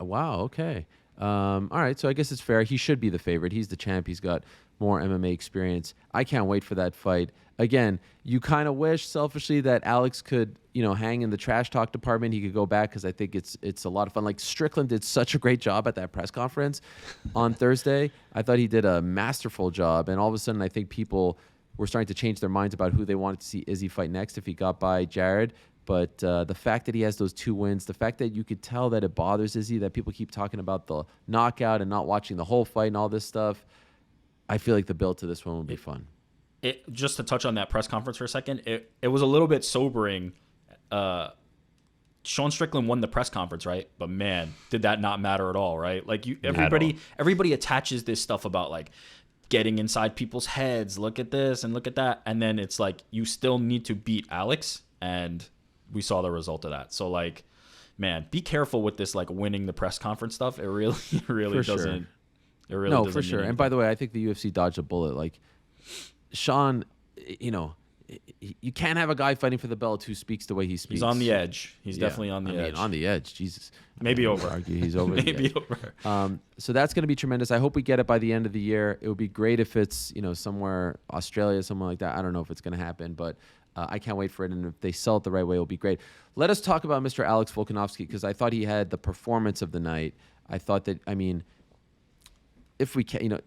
Wow. Okay. All right. So I guess it's fair. He should be the favorite. He's the champ. He's got more MMA experience. I can't wait for that fight. Again, you kind of wish selfishly that Alex could, hang in the trash talk department. He could go back because I think it's a lot of fun. Like Strickland did such a great job at that press conference on Thursday. I thought he did a masterful job. And all of a sudden, I think people were starting to change their minds about who they wanted to see Izzy fight next if he got by Jared. But the fact that he has those 2 wins, the fact that you could tell that it bothers Izzy, that people keep talking about the knockout and not watching the whole fight and all this stuff, I feel like the build to this one will be fun. Just to touch on that press conference for a second, it was a little bit sobering. Sean Strickland won the press conference, right? But man, did that not matter at all, right? Like everybody attaches this stuff about like getting inside people's heads. Look at this and look at that, and then it's like you still need to beat Alex, and we saw the result of that. So like, man, be careful with this like winning the press conference stuff. It really for doesn't. Sure. It really doesn't. No, for sure. And by the way, I think the UFC dodged a bullet. Like Sean, you can't have a guy fighting for the belt who speaks the way he speaks. He's on the edge. He's definitely on the edge. On the edge. Jesus. Maybe over. Argue he's over. Maybe over. So that's going to be tremendous. I hope we get it by the end of the year. It would be great if it's somewhere Australia, somewhere like that. I don't know if it's going to happen, but I can't wait for it. And if they sell it the right way, it'll be great. Let us talk about Mr. Alex Volkanovski because I thought he had the performance of the night. I thought that if we can,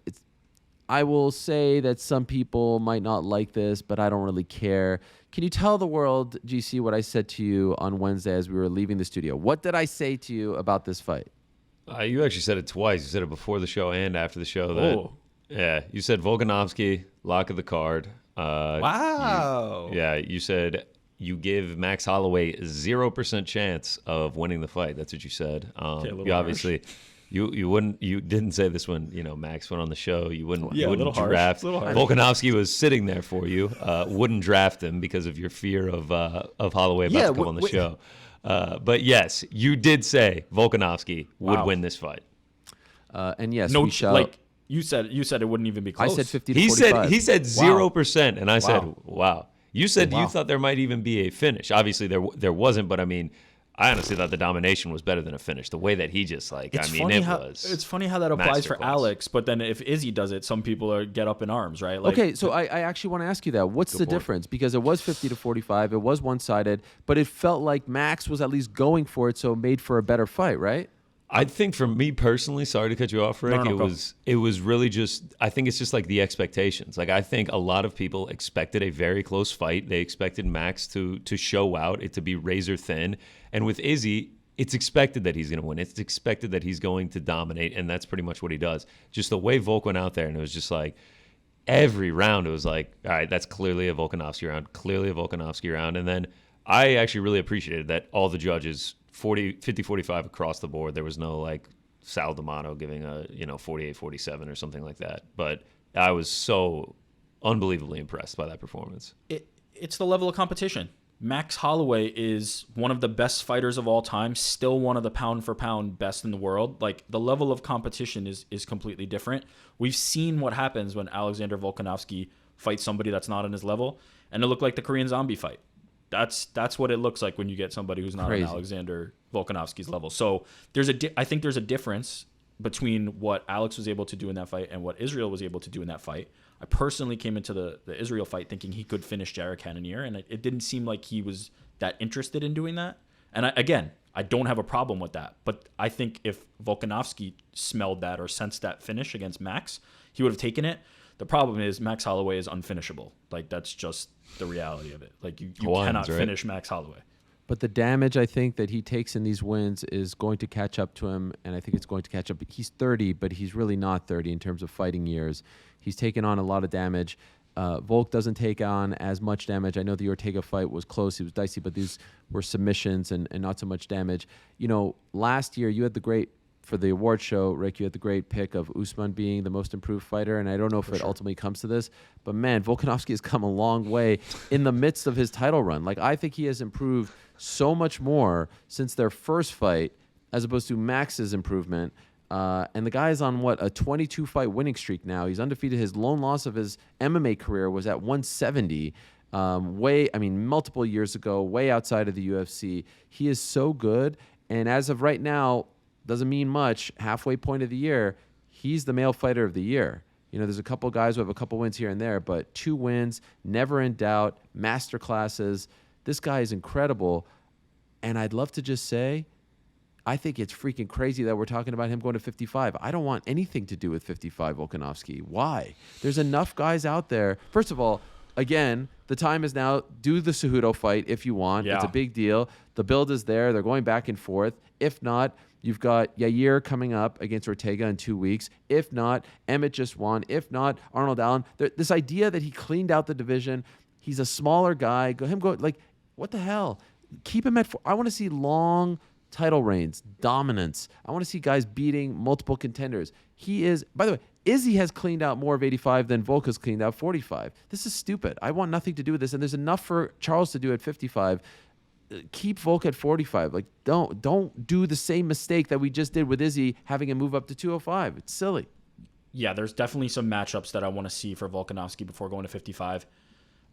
I will say that some people might not like this, but I don't really care. Can you tell the world, GC, what I said to you on Wednesday as we were leaving the studio? What did I say to you about this fight? You actually said it twice. You said it before the show and after the show. You said Volkanovski, lock of the card. Wow. You said you give Max Holloway 0% chance of winning the fight. That's what you said. You obviously... You didn't say this when Max went on the show. You wouldn't draft. Volkanovski was sitting there for you. Wouldn't draft him because of your fear of Holloway about to come on the show. But yes, you did say Volkanovski would win this fight. And yes, no, like you said it wouldn't even be close. I said 50 to 45. He said 0%, and I said wow. You said you thought there might even be a finish. Obviously there wasn't, but I mean. I honestly thought the domination was better than a finish. The way that he just It's funny how that applies for Alex, but then if Izzy does it, some people get up in arms, right? Like, okay, so I actually want to ask you that. What's the difference? Because it was 50 to 45, it was one-sided, but it felt like Max was at least going for it, so it made for a better fight, right? I think for me personally, sorry to cut you off, Rick, it was really just, I think it's just like the expectations. Like I think a lot of people expected a very close fight. They expected Max to show out, it to be razor thin. And with Izzy, it's expected that he's going to win. It's expected that he's going to dominate, and that's pretty much what he does. Just the way Volk went out there, and it was just like every round, it was like, all right, that's clearly a Volkanovski round, And then I actually really appreciated that all the judges, 50-45 across the board. There was no like Sal D'Amato giving a 48-47 or something like that. But I was so unbelievably impressed by that performance. It's the level of competition. Max Holloway is one of the best fighters of all time, still one of the pound for pound best in the world. Like the level of competition is completely different. We've seen what happens when Alexander Volkanovski fights somebody that's not on his level, and it looked like the Korean Zombie fight. That's what it looks like when you get somebody who's not on Alexander Volkanovski's level. So I think there's a difference between what Alex was able to do in that fight and what Israel was able to do in that fight. I personally came into the Israel fight thinking he could finish Jared Cannonier, and it didn't seem like he was that interested in doing that. And I don't have a problem with that. But I think if Volkanovski smelled that or sensed that finish against Max, he would have taken it. The problem is Max Holloway is unfinishable. Like, that's just the reality of it. Like, you cannot finish Max Holloway. But the damage, I think, that he takes in these wins is going to catch up to him, and I think it's going to catch up. He's 30, but he's really not 30 in terms of fighting years. He's taken on a lot of damage. Volk doesn't take on as much damage. I know the Ortega fight was close. It was dicey, but these were submissions and not so much damage. You know, last year you had the great, for the award show, Rick, you had the great pick of Usman being the most improved fighter, and I don't know if it ultimately comes to this, but man, Volkanovski has come a long way in the midst of his title run. Like, I think he has improved so much more since their first fight as opposed to Max's improvement. And the guy is on, a 22-fight winning streak now. He's undefeated. His lone loss of his MMA career was at 170, multiple years ago, way outside of the UFC. He is so good, and as of right now, doesn't mean much, halfway point of the year, he's the male fighter of the year. You know, there's a couple guys who have a couple wins here and there, but 2 wins, never in doubt, master classes. This guy is incredible, and I'd love to just say, I think it's freaking crazy that we're talking about him going to 55. I don't want anything to do with 55, Volkanovski. Why? There's enough guys out there. First of all, again, the time is now. Do the Cejudo fight if you want. Yeah. It's a big deal. The build is there. They're going back and forth. If not, you've got Yair coming up against Ortega in 2 weeks. If not, Emmett just won. If not, Arnold Allen. This idea that he cleaned out the division, he's a smaller guy. What the hell? Keep him at 4. I want to see long title reigns, dominance. I want to see guys beating multiple contenders. He is, by the way, Izzy has cleaned out more of 85 than Volk has cleaned out 45. This is stupid. I want nothing to do with this, and there's enough for Charles to do at 55. Keep Volk at 45. Like, don't do the same mistake that we just did with Izzy, having him move up to 205. It's silly. Yeah, there's definitely some matchups that I want to see for Volkanovski before going to 55.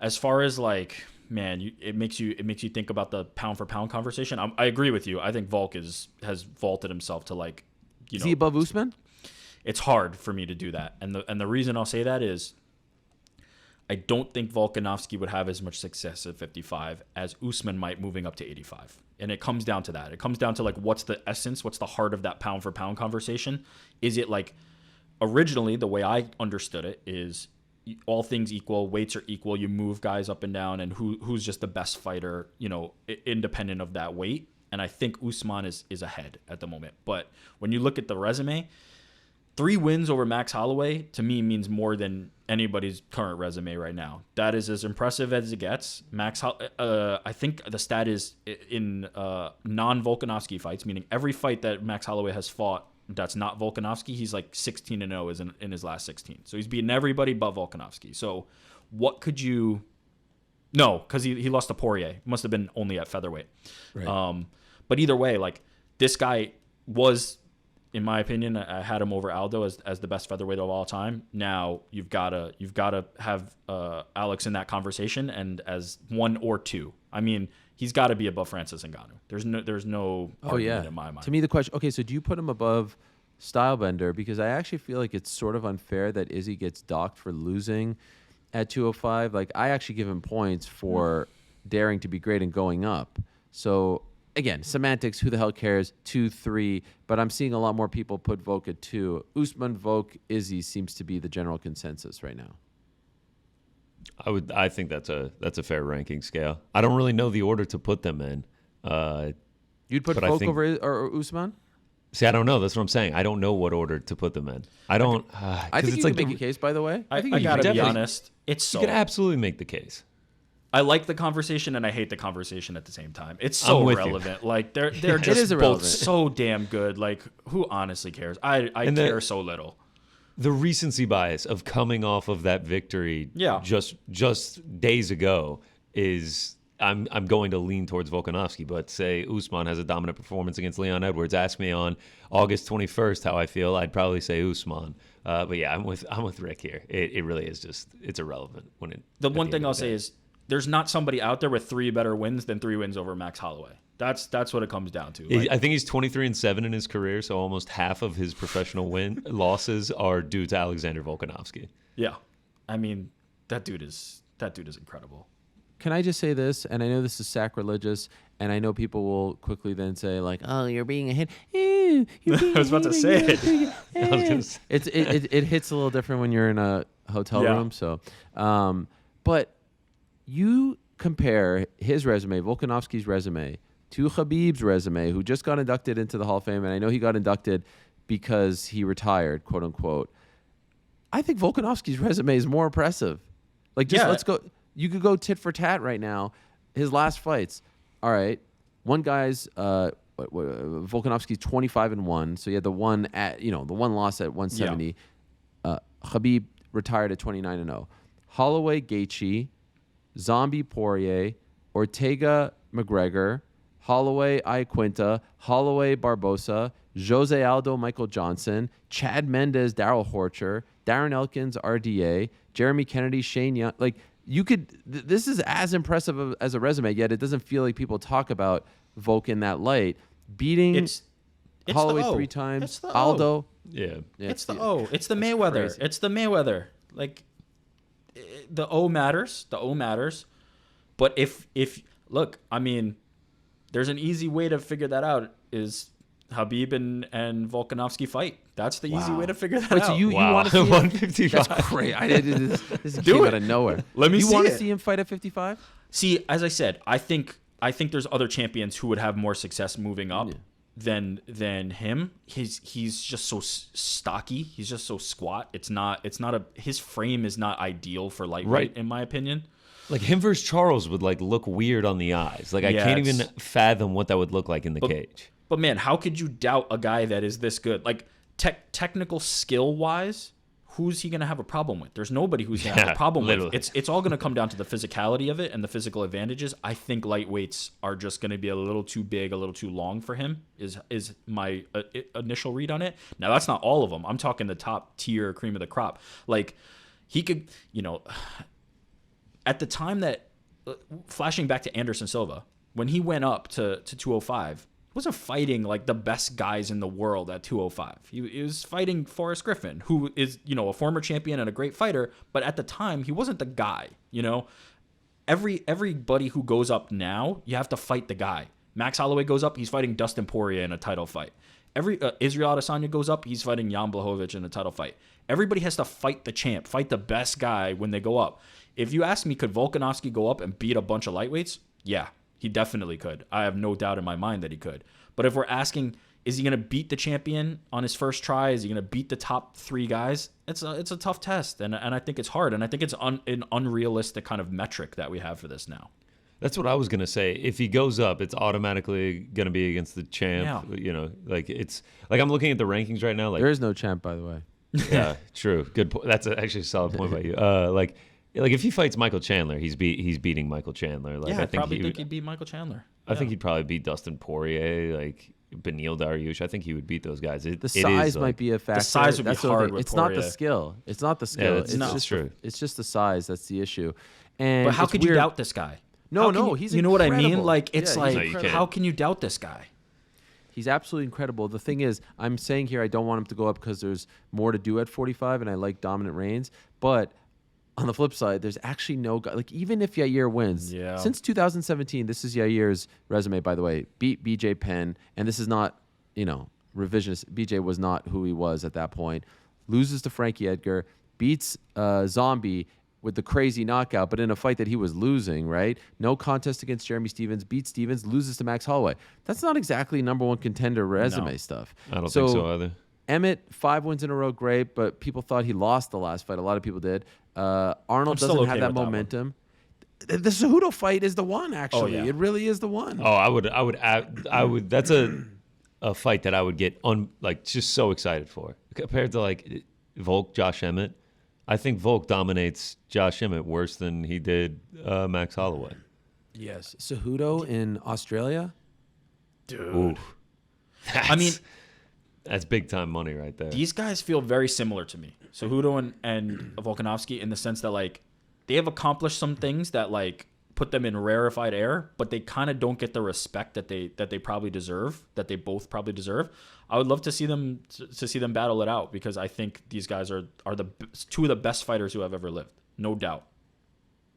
As far as it makes you think about the pound for pound conversation. I agree with you. I think Volk has vaulted himself to Is he above Usman? It's hard for me to do that, and the reason I'll say that is I don't think Volkanovski would have as much success at 55 as Usman might moving up to 85. And it comes down to that. It comes down to what's the essence, what's the heart of that pound for pound conversation? Is it originally the way I understood it is all things equal, weights are equal, you move guys up and down, and who's just the best fighter, independent of that weight. And I think Usman is ahead at the moment. But when you look at the resume, 3 wins over Max Holloway to me means more than anybody's current resume right now. That is as impressive as it gets. I think the stat is in non-Volkanovski fights, meaning every fight that Max Holloway has fought that's not Volkanovski, he's 16-0 is in his last 16. So he's beaten everybody but Volkanovski. So what could you... No, because he lost to Poirier. Must have been only at featherweight. Right. But either way, this guy was, in my opinion, I had him over Aldo as the best featherweight of all time. Now you've got to have Alex in that conversation, and as 1 or 2. I mean, he's got to be above Francis Ngannou. There's no argument in my mind. To me, the question, okay, so do you put him above Stylebender? Because I actually feel like it's sort of unfair that Izzy gets docked for losing at 205. I actually give him points for daring to be great and going up. So again, semantics, who the hell cares? 2, 3, but I'm seeing a lot more people put Volk at 2. Usman, Volk, Izzy seems to be the general consensus right now. I think that's a fair ranking scale. I don't really know the order to put them in. You'd put Volk over or Usman? See, I don't know. That's what I'm saying. I don't know what order to put them in. I don't. I think you can make a case, by the way. I gotta be honest. You could absolutely make the case. I like the conversation and I hate the conversation at the same time. It's so irrelevant. They're just both so damn good. Who honestly cares? I care so little. The recency bias of coming off of that victory just days ago is I'm going to lean towards Volkanovski, but say Usman has a dominant performance against Leon Edwards. Ask me on August 21st how I feel. I'd probably say Usman. But yeah, I'm with Rick here. It really is it's irrelevant when it. The one thing I'll say is there's not somebody out there with 3 better wins than 3 wins over Max Holloway. That's what it comes down to. I think he's 23-7 in his career, so almost half of his professional losses are due to Alexander Volkanovski. Yeah, I mean that dude is incredible. Can I just say this? And I know this is sacrilegious, and I know people will quickly then say like, "Oh, you're being a hit." I was about to say it. It hits a little different when you're in a hotel room. So, but you compare his resume, Volkanovski's resume, to Khabib's resume, who just got inducted into the Hall of Fame, and I know he got inducted because he retired, quote unquote. I think Volkanovski's resume is more impressive. Like, just let's go. You could go tit for tat right now. His last fights. All right. One guy's Volkanovski's 25-1. So he had the one loss at 170. Yeah. Khabib retired at 29-0. Holloway, Gaethje, Zombie, Poirier, Ortega, McGregor, Holloway, Iaquinta, Holloway, Barbosa, Jose Aldo, Michael Johnson, Chad Mendes, Darrell Horcher, Darren Elkins, RDA, Jeremy Kennedy, Shane Young. Like, you could, this is as impressive as a resume, yet it doesn't feel like people talk about Volk in that light. Beating Holloway 3 times, Aldo. Yeah. It's the O. It's the Mayweather. Crazy. It's the Mayweather. Like, the O matters. The O matters. But if look, I mean, there's an easy way to figure that out is Khabib and Volkanovski fight. That's the easy way to figure that out. So you want to see 155? That's great. This came out of nowhere. Let me see it. You want to see him fight at 55? See, as I said, I think there's other champions who would have more success moving up than him. He's just so stocky. He's just so squat. His frame is not ideal for lightweight, in my opinion. Like, him versus Charles would look weird on the eyes. Like, I can't even fathom what that would look like in the cage. But man, how could you doubt a guy that is this good? Like, technical skill wise, who's he going to have a problem with? There's nobody who's going to have a problem with. It's all going to come down to the physicality of it and the physical advantages. I think lightweights are just going to be a little too big, a little too long for him. Is my initial read on it. Now, that's not all of them. I'm talking the top tier, cream of the crop. Like, he could, at the time that, flashing back to Anderson Silva, when he went up to 205, he wasn't fighting like the best guys in the world at 205. He was fighting Forrest Griffin, who is, a former champion and a great fighter, but at the time he wasn't the guy, Everybody who goes up now, you have to fight the guy. Max Holloway goes up, he's fighting Dustin Poirier in a title fight. Israel Adesanya goes up, he's fighting Jan Blachowicz in a title fight. Everybody has to fight the champ, fight the best guy when they go up. If you ask me, could Volkanovski go up and beat a bunch of lightweights? Yeah. He definitely could. I have no doubt in my mind that he could. But if we're asking, is he going to beat the champion on his first try? Is he going to beat the top 3 guys? It's a tough test, and I think it's hard, and I think it's an unrealistic kind of metric that we have for this now. That's what I was going to say. If he goes up, it's automatically going to be against the champ. Yeah. It's like I'm looking at the rankings right now. Like, there is no champ, by the way. Yeah, true. Good point. That's actually a solid point by you. Like if he fights Michael Chandler, he's beating Michael Chandler. Like, I think he'd beat Michael Chandler. I think he'd probably beat Dustin Poirier, like Beneil Dariush. I think he would beat those guys. The size might be a factor. The size would be hard with It's Poirier. not the skill. It's not the skill. Yeah, it's true. It's just the size. That's the issue. And but how could you doubt this guy? No, he's you know what I mean? incredible. Like, it's how can you doubt this guy? He's absolutely incredible. The thing is, I'm saying here I don't want him to go up because there's more to do at 45, and I like dominant reigns. But on the flip side, there's actually no guy. Like, even if Yair wins, since 2017, this is Yair's resume, by the way, beat BJ Penn, and this is not, revisionist. BJ was not who he was at that point. Loses to Frankie Edgar, beats Zombie with the crazy knockout, but in a fight that he was losing, right? No contest against Jeremy Stevens, beats Stevens, loses to Max Holloway. That's not exactly number one contender resume stuff. I don't think so either. Emmett, 5 wins in a row, great, but people thought he lost the last fight. A lot of people did. Arnold doesn't have that momentum. The Cejudo fight is the one, actually. It really is the one. Oh, I would. That's a fight that I would get just so excited for compared to like Volk, Josh Emmett. I think Volk dominates Josh Emmett worse than he did Max Holloway. Yes. Cejudo in Australia? Dude. That's big time money right there. These guys feel very similar to me. Cejudo and Volkanovski in the sense that, like, they have accomplished some things that, like, put them in rarefied air, but they kind of don't get the respect that they probably deserve, that they both probably deserve. I would love to see them battle it out, because I think these guys are the two of the best fighters who have ever lived, no doubt.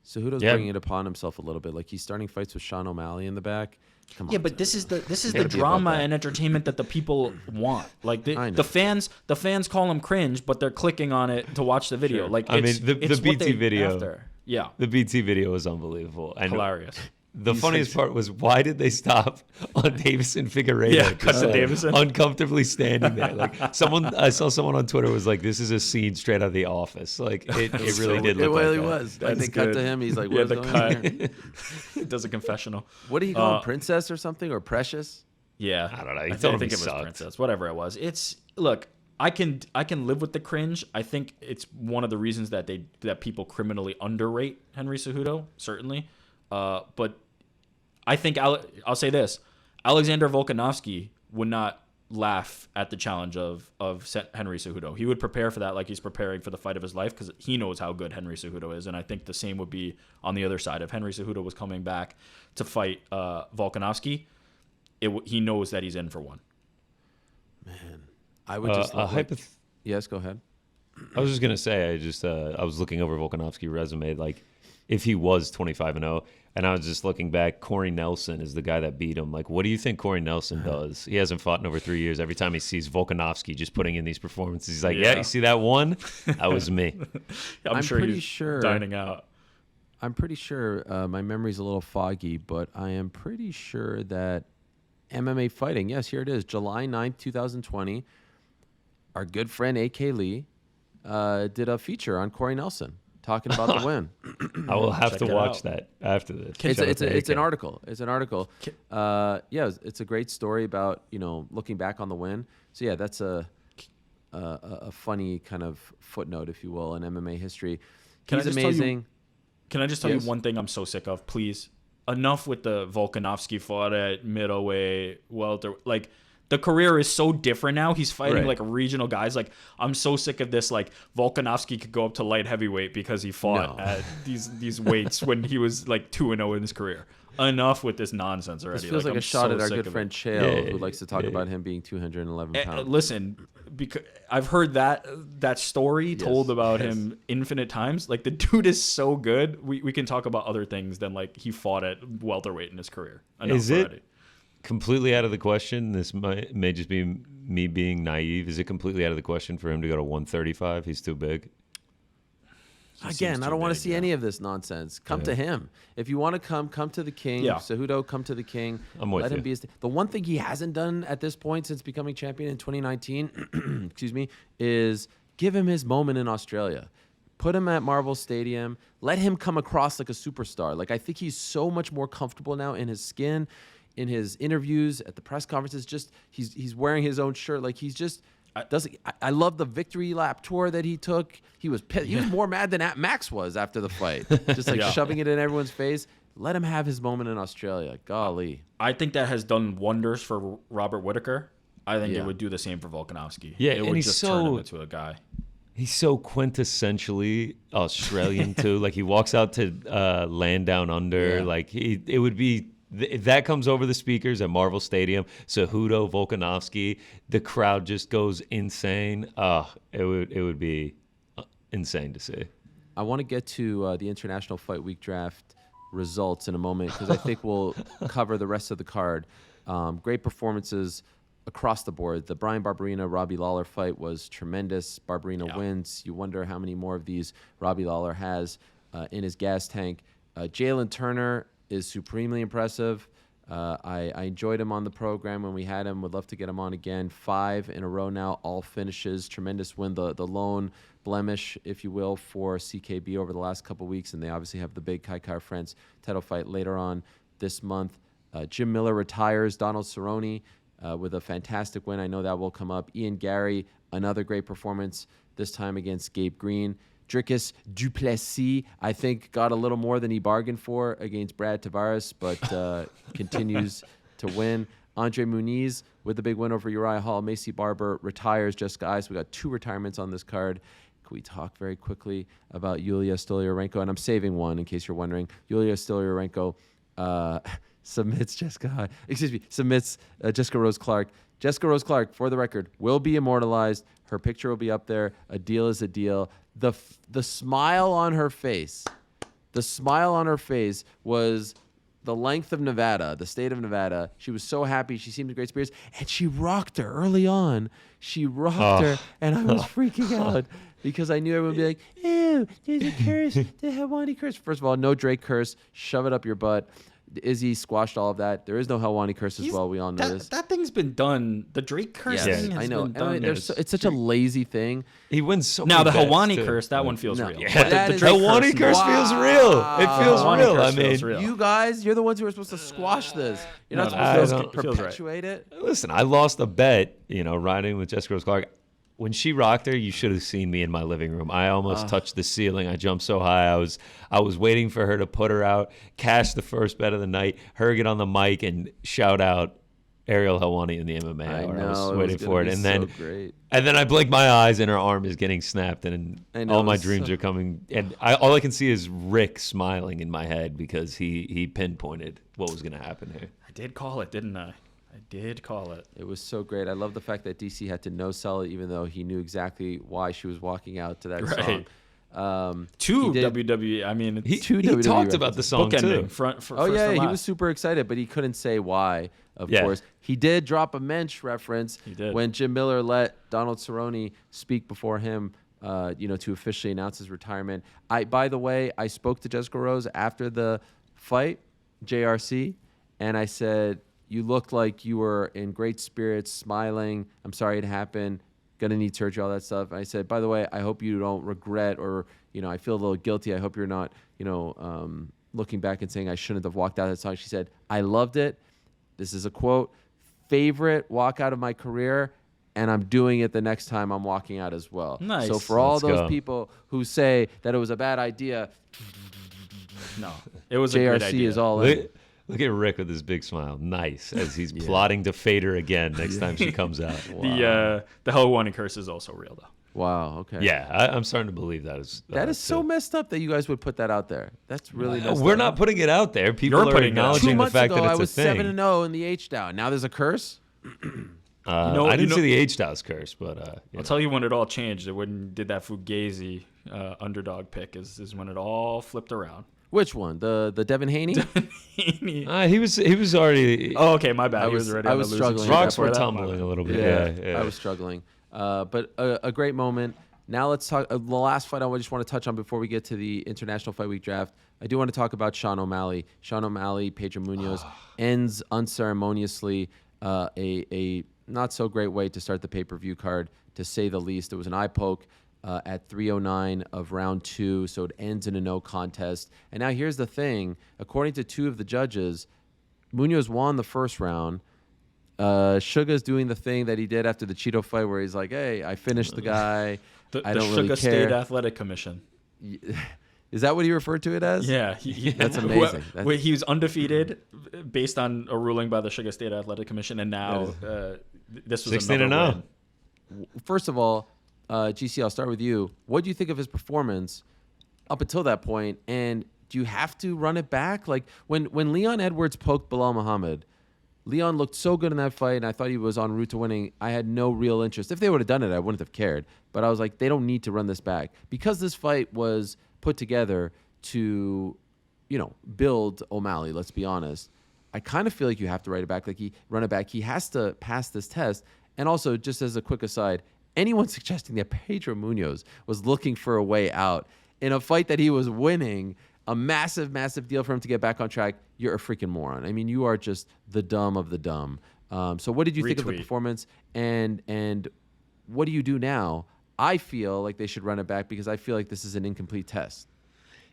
Cejudo's bringing it upon himself a little bit. Like, he's starting fights with Sean O'Malley in the back. Come on, yeah, but this is the drama and entertainment that the people want. Like the fans call them cringe, but they're clicking on it to watch the video. Sure. Like, the BT video. After. Yeah, the BT video was unbelievable. Hilarious. The funniest part was, why did they stop on Davison Figueiredo? Yeah, cut to Davison uncomfortably standing there. Like, I saw someone on Twitter was like, "This is a scene straight out of The Office." Like, it really did look like that. It really was. Like, they cut to him. He's like, "What's going on here?" He does a confessional. What do you call him, Princess or something, or Precious? Yeah, I don't know. I think it was Princess. Whatever it was. Look. I can live with the cringe. I think it's one of the reasons that people criminally underrate Henry Cejudo, certainly. But I think I'll say this: Alexander Volkanovski would not laugh at the challenge of Henry Cejudo. He would prepare for that like he's preparing for the fight of his life, because he knows how good Henry Cejudo is. And I think the same would be on the other side. If Henry Cejudo was coming back to fight Volkanovski, he knows that he's in for one. Man. I would just yes, go ahead. I was just gonna say, I was looking over Volkanovski's resume, like, if he was 25-0, and I was just looking back. Corey Nelson is the guy that beat him. Like, what do you think Corey Nelson does? He hasn't fought in over 3 years. Every time he sees Volkanovski just putting in these performances, he's like, "Yeah, you see that one? That was me." I'm pretty sure dining out. I'm pretty sure my memory's a little foggy, but I am pretty sure that MMA Fighting. Yes, here it is, July 9th, 2020. Our good friend A.K. Lee did a feature on Corey Nelson talking about the win. I will have to watch that after this. It's an article. It's an article. It's a great story about, looking back on the win. So yeah, that's a funny kind of footnote, if you will, in MMA history. He's amazing. Can I just tell you one thing I'm so sick of, please? Enough with the Volkanovski fought at middleweight, welter. Like, the career is so different now. He's fighting like regional guys. Like, I'm so sick of this. Like, Volkanovski could go up to light heavyweight because he fought at these weights when he was like 2-0 in his career. Enough with this nonsense already. This feels like a shot at our good friend Chael, who likes to talk about him being 211 pounds. Listen, because I've heard that story told about him infinite times. Like, the dude is so good. We can talk about other things than, like, he fought at welterweight in his career. Is it completely out of the question? This may just be me being naive. Is it completely out of the question for him to go to 135? He's too big. Again, I don't want to see any of this nonsense. Come to him. If you want to come to the king. Yeah. Cejudo, come to the king. I'm with you. Let him be the one thing he hasn't done at this point since becoming champion in 2019, excuse me, is give him his moment in Australia. Put him at Marvel Stadium. Let him come across like a superstar. Like, I think he's so much more comfortable now in his skin, in his interviews, at the press conferences. Just he's wearing his own shirt. Like, he's just I love the victory lap tour that he took. He was pissed. He was more mad than Max was after the fight, just like shoving it in everyone's face. Let him have his moment in Australia. Golly, I think that has done wonders for Robert Whittaker. I think it would do the same for Volkanovski. Yeah, it would just turn him into a guy. He's so quintessentially Australian too. Like, he walks out to Land Down Under. Like, it would be. If that comes over the speakers at Marvel Stadium, Cejudo, Volkanovski, the crowd just goes insane. It would be insane to see. I want to get to the International Fight Week draft results in a moment, because I think we'll cover the rest of the card. Great performances across the board. The Brian Barberena-Robbie Lawler fight was tremendous. Barberena wins. You wonder how many more of these Robbie Lawler has in his gas tank. Jalen Turner is supremely impressive. I enjoyed him on the program when we had him. Would love to get him on again. 5 in a row now, all finishes. Tremendous win. The lone blemish, if you will, for CKB over the last couple weeks, and they obviously have the big Kai France title fight later on this month. Jim Miller retires. Donald Cerrone with a fantastic win. I know that will come up. Ian Gary, another great performance, this time against Gabe Green. Dricus du Plessis, I think, got a little more than he bargained for against Brad Tavares, but continues to win. Andre Muniz with the big win over Uriah Hall. Macy Barber retires. Just guys, we got 2 retirements on this card. Can we talk very quickly about Yulia Stolyarenko? And I'm saving one in case you're wondering. Yulia Stolyarenko submits Jessica Rose Clark. Jessica Rose Clark, for the record, will be immortalized. Her picture will be up there. A deal is a deal. The smile on her face, was the length of Nevada, the state of Nevada. She was so happy. She seemed in great spirits. And she rocked her early on. She rocked her, and I was freaking out because I knew everyone would be like, ew, there's a curse, the Helwani curse. First of all, no Drake curse. Shove it up your butt. Izzy squashed all of that. There is no Helwani curse as well. We all know this. That thing's been done. The Drake curse thing has been done. It's such a lazy thing. He wins so now many the Helwani bets, curse, that one feels real. Yeah, the the Helwani curse feels real. It feels real. I mean, real. You guys, you're the ones who are supposed to squash this. You're not supposed to perpetuate it. Listen, I lost a bet, riding with Jessica Rose Clark. When she rocked her, you should have seen me in my living room. I almost touched the ceiling. I jumped so high. I was waiting for her to put her out, cash the first bet of the night, her get on the mic and shout out Ariel Helwani in the MMA Hour. I was waiting for it. And then I blink my eyes and her arm is getting snapped and all my dreams are coming. And all I can see is Rick smiling in my head because he pinpointed what was going to happen here. I did call it, didn't I? I did call it. It was so great. I love the fact that DC had to no-sell it, even though he knew exactly why she was walking out to that song. WWE. I mean, he talked about the song too. He was super excited, but he couldn't say why. Of course, he did drop a Mensch reference when Jim Miller let Donald Cerrone speak before him. To officially announce his retirement. By the way, I spoke to Jessica Rose after the fight, JRC, and I said, you looked like you were in great spirits, smiling. I'm sorry it happened. Gonna need surgery, all that stuff. And I said, by the way, I hope you don't regret or, I feel a little guilty. I hope you're not, looking back and saying I shouldn't have walked out of that song. She said, I loved it. This is a quote, favorite walkout of my career, and I'm doing it the next time I'm walking out as well. Nice. So for all those people who say that it was a bad idea, no, it was JRC a great idea. Is all in. Look at Rick with his big smile. Nice, as he's plotting to fade her again next time she comes out. Wow. The Helwani curse is also real, though. Wow, okay. Yeah, I'm starting to believe that is. That is so messed up that you guys would put that out there. That's really messed up. We're not putting it out there. People are acknowledging the fact that it's a thing. 2 months ago, I was 7-0 in the H-Down. Now there's a curse? I didn't see the H-Dow's curse, but... I'll tell you when it all changed. When did that Fugazi underdog pick is when it all flipped around. Which one? The Devin Haney? He was already. Oh, okay, my bad. I was struggling. Rocks were tumbling a little bit. Yeah. I was struggling. But a great moment. Now let's talk. The last fight I just want to touch on before we get to the International Fight Week draft. I do want to talk about Sean O'Malley. Sean O'Malley, Pedro Munoz ends unceremoniously. A not so great way to start the pay-per-view card, to say the least. It was an eye poke. At 3:09 of round 2, so it ends in a no contest. And now here's the thing. According to 2 of the judges, Munoz won the first round. Suga's doing the thing that he did after the Cheeto fight where he's like, hey, I finished the guy. I don't really care. The Suga State Athletic Commission. Is that what he referred to it as? Yeah. That's amazing. He was undefeated based on a ruling by the Suga State Athletic Commission, and now this was 16-0. First of all, GC, I'll start with you. What do you think of his performance up until that point? And do you have to run it back? Like when Leon Edwards poked Bilal Muhammad, Leon looked so good in that fight, and I thought he was en route to winning. I had no real interest. If they would have done it, I wouldn't have cared. But I was like, they don't need to run this back. Because this fight was put together to, build O'Malley, let's be honest. I kind of feel like you have to run it back. He has to pass this test. And also, just as a quick aside, anyone suggesting that Pedro Munoz was looking for a way out in a fight that he was winning, a massive, massive deal for him to get back on track, you're a freaking moron. I mean, you are just the dumb of the dumb. So what did you think of the performance? And what do you do now? I feel like they should run it back because I feel like this is an incomplete test.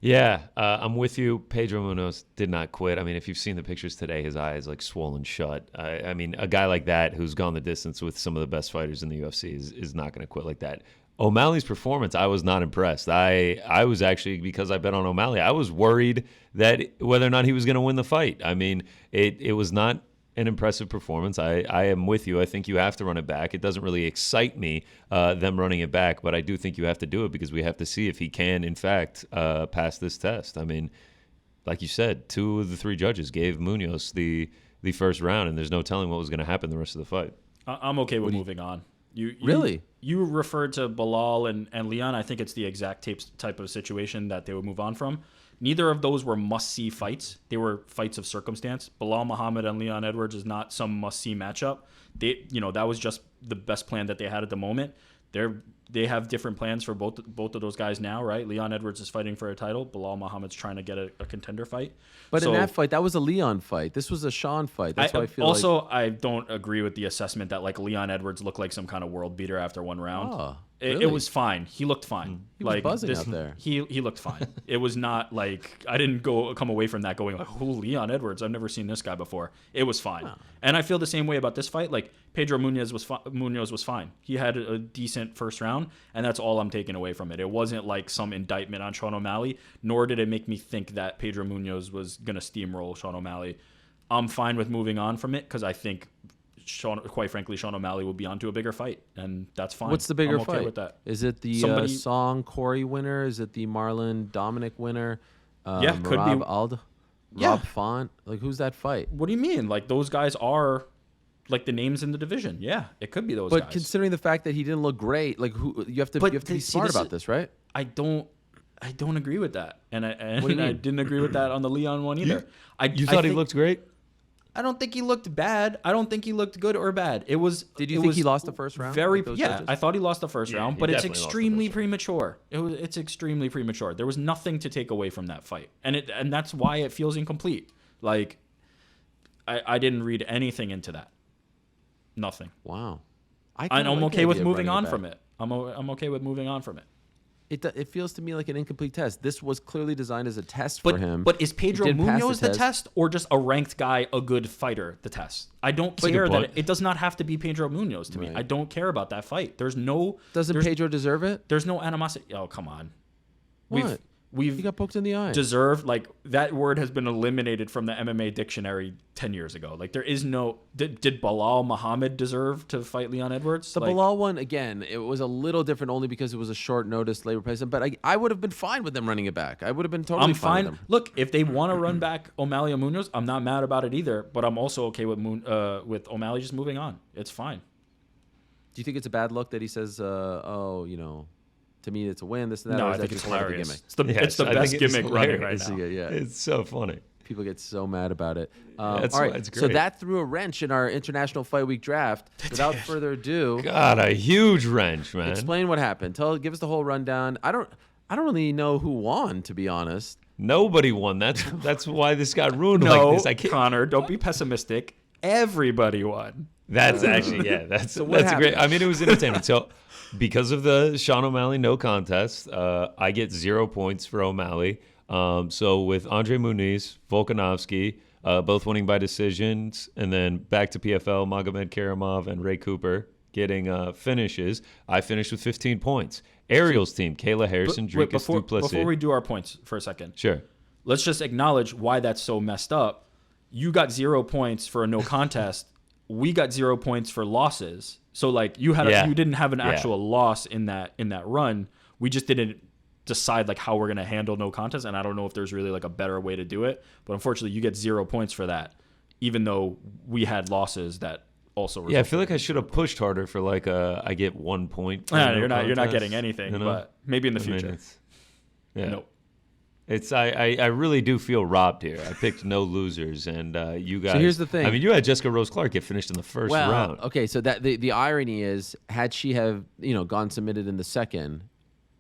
Yeah, I'm with you. Pedro Munoz did not quit. I mean, if you've seen the pictures today, his eye is like swollen shut. I mean, a guy like that who's gone the distance with some of the best fighters in the UFC is not going to quit like that. O'Malley's performance, I was not impressed. I was actually, because I bet on O'Malley, I was worried that whether or not he was going to win the fight. I mean, it was not an impressive performance. I am with you. I think you have to run it back. It doesn't really excite me, them running it back, but I do think you have to do it because we have to see if he can, in fact, pass this test. I mean, like you said, 2 of the 3 judges gave Munoz the first round, and there's no telling what was going to happen the rest of the fight. I'm okay with moving on. You really? You referred to Bilal and Leon. I think it's the exact type of situation that they would move on from. Neither of those were must-see fights. They were fights of circumstance. Bilal Muhammad and Leon Edwards is not some must-see matchup. That was just the best plan that they had at the moment. They have different plans for both of those guys now, right? Leon Edwards is fighting for a title. Bilal Muhammad's trying to get a contender fight. But in that fight, that was a Leon fight. This was a Sean fight. That's why I feel also, I don't agree with the assessment that like Leon Edwards looked like some kind of world beater after 1 round. Oh, really? It was fine. He looked fine. He was buzzing out there. He looked fine. It was not like I didn't come away from that going like, "Oh, Leon Edwards, I've never seen this guy before." It was fine. Oh. And I feel the same way about this fight. Like Pedro Munoz was fine. He had a decent first round, and that's all I'm taking away from it. It wasn't like some indictment on Sean O'Malley, nor did it make me think that Pedro Munoz was going to steamroll Sean O'Malley. I'm fine with moving on from it because I think, quite frankly, Sean O'Malley will be onto a bigger fight, and that's fine. What's the bigger I'm okay fight? with that. Is it the Song Corey winner? Is it the Marlon Dominic winner? Yeah, could be. Rob Font? Like, who's that fight? What do you mean? Like, those guys are like the names in the division. Yeah, it could be those guys. But considering the fact that he didn't look great, like you have to be smart about this, right? I don't agree with that, and I didn't agree with that on the Leon one either. You thought he looked great? I don't think he looked bad. I don't think he looked good or bad. It was. Did you think he lost the first round? I thought he lost the first round, but it's extremely premature. It's extremely premature. There was nothing to take away from that fight, and that's why it feels incomplete. Like, I didn't read anything into that. Nothing. Wow. I'm okay with moving on from it. I'm okay with moving on from it. It feels to me like an incomplete test. This was clearly designed as a test for him. But is Pedro Munoz the test or just a ranked guy, a good fighter, the test? I don't care that it does not have to be Pedro Munoz to me. I don't care about that fight. Doesn't Pedro deserve it? There's no animosity. Oh, come on. What? He got poked in the eye. Deserved, like, that word has been eliminated from the MMA dictionary 10 years ago. Like, there is no... Did Bilal Muhammad deserve to fight Leon Edwards? The Bilal one, again, it was a little different only because it was a short notice labor replacement, but I would have been fine with them running it back. I would have been totally fine with them. Look, if they want to run back O'Malley or Munoz, I'm not mad about it either, but I'm also okay with O'Malley just moving on. It's fine. Do you think it's a bad look that he says, to me, it's a win, this and that? No, I think it's hilarious. Gimmick? It's the best gimmick running right now. Yeah. It's so funny. People get so mad about it. All right, it's great. So that threw a wrench in our International Fight Week draft. Without further ado, God, a huge wrench, man. Explain what happened. Give us the whole rundown. I don't really know who won, to be honest. Nobody won. That's why this got ruined like this. Connor, don't be pessimistic. Everybody won. That's actually that's great. I mean, it was entertainment. So, because of the Sean O'Malley no contest, I get 0 points for O'Malley. So with Andre Muniz, Volkanovski, both winning by decisions, and then back to PFL, Magomed Karimov and Ray Cooper getting finishes, I finished with 15 points. Ariel's team, Kayla Harrison, Dricus Duplessis. Before we do our points for a second. Sure. Let's just acknowledge why that's so messed up. You got 0 points for a no contest. We got 0 points for losses. So like you didn't have an actual loss in that run. We just didn't decide like how we're gonna handle no contest, and I don't know if there's really like a better way to do it. But unfortunately, you get 0 points for that, even though we had losses that also. I feel like I should have pushed harder for like I get 1 point. You're not getting anything, but maybe in the future. Nope. I really do feel robbed here. I picked no losers, and you guys. So here's the thing. I mean, you had Jessica Rose Clark get finished in the first round. Okay, so that the irony is, had she have gone submitted in the second,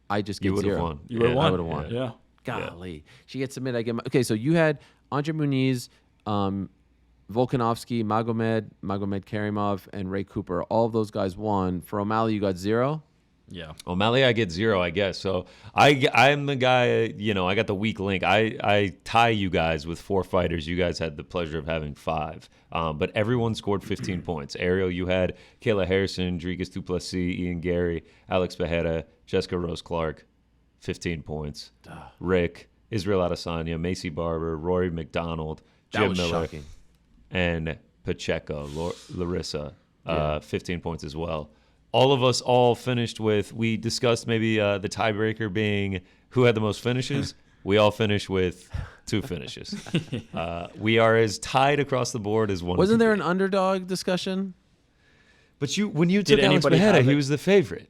I just get 0. Won. You would have won. I would have won. Yeah. Golly, she gets submitted. I get okay. So you had Andre Muniz, Volkanovski, Magomed Karimov, and Ray Cooper. All of those guys won. For O'Malley, you got 0. Yeah. O'Malley, I get 0, I guess. So I'm the guy, I got the weak link. I tie you guys with 4 fighters. You guys had the pleasure of having 5. But everyone scored 15 points. Ariel, you had Kayla Harrison, Dricus Duplessis, Ian Gary, Alex Bejeda, Jessica Rose Clark, 15 points. Rick, Israel Adesanya, Macy Barber, Rory McDonald, Jim Miller. Shocking. And Pacheco, Larissa, 15 points as well. All of us all finished with, we discussed maybe the tiebreaker being who had the most finishes. We all finished with 2 finishes. We are as tied across the board as one. Wasn't there an underdog discussion? But when you took Alex Pereira, he was the favorite.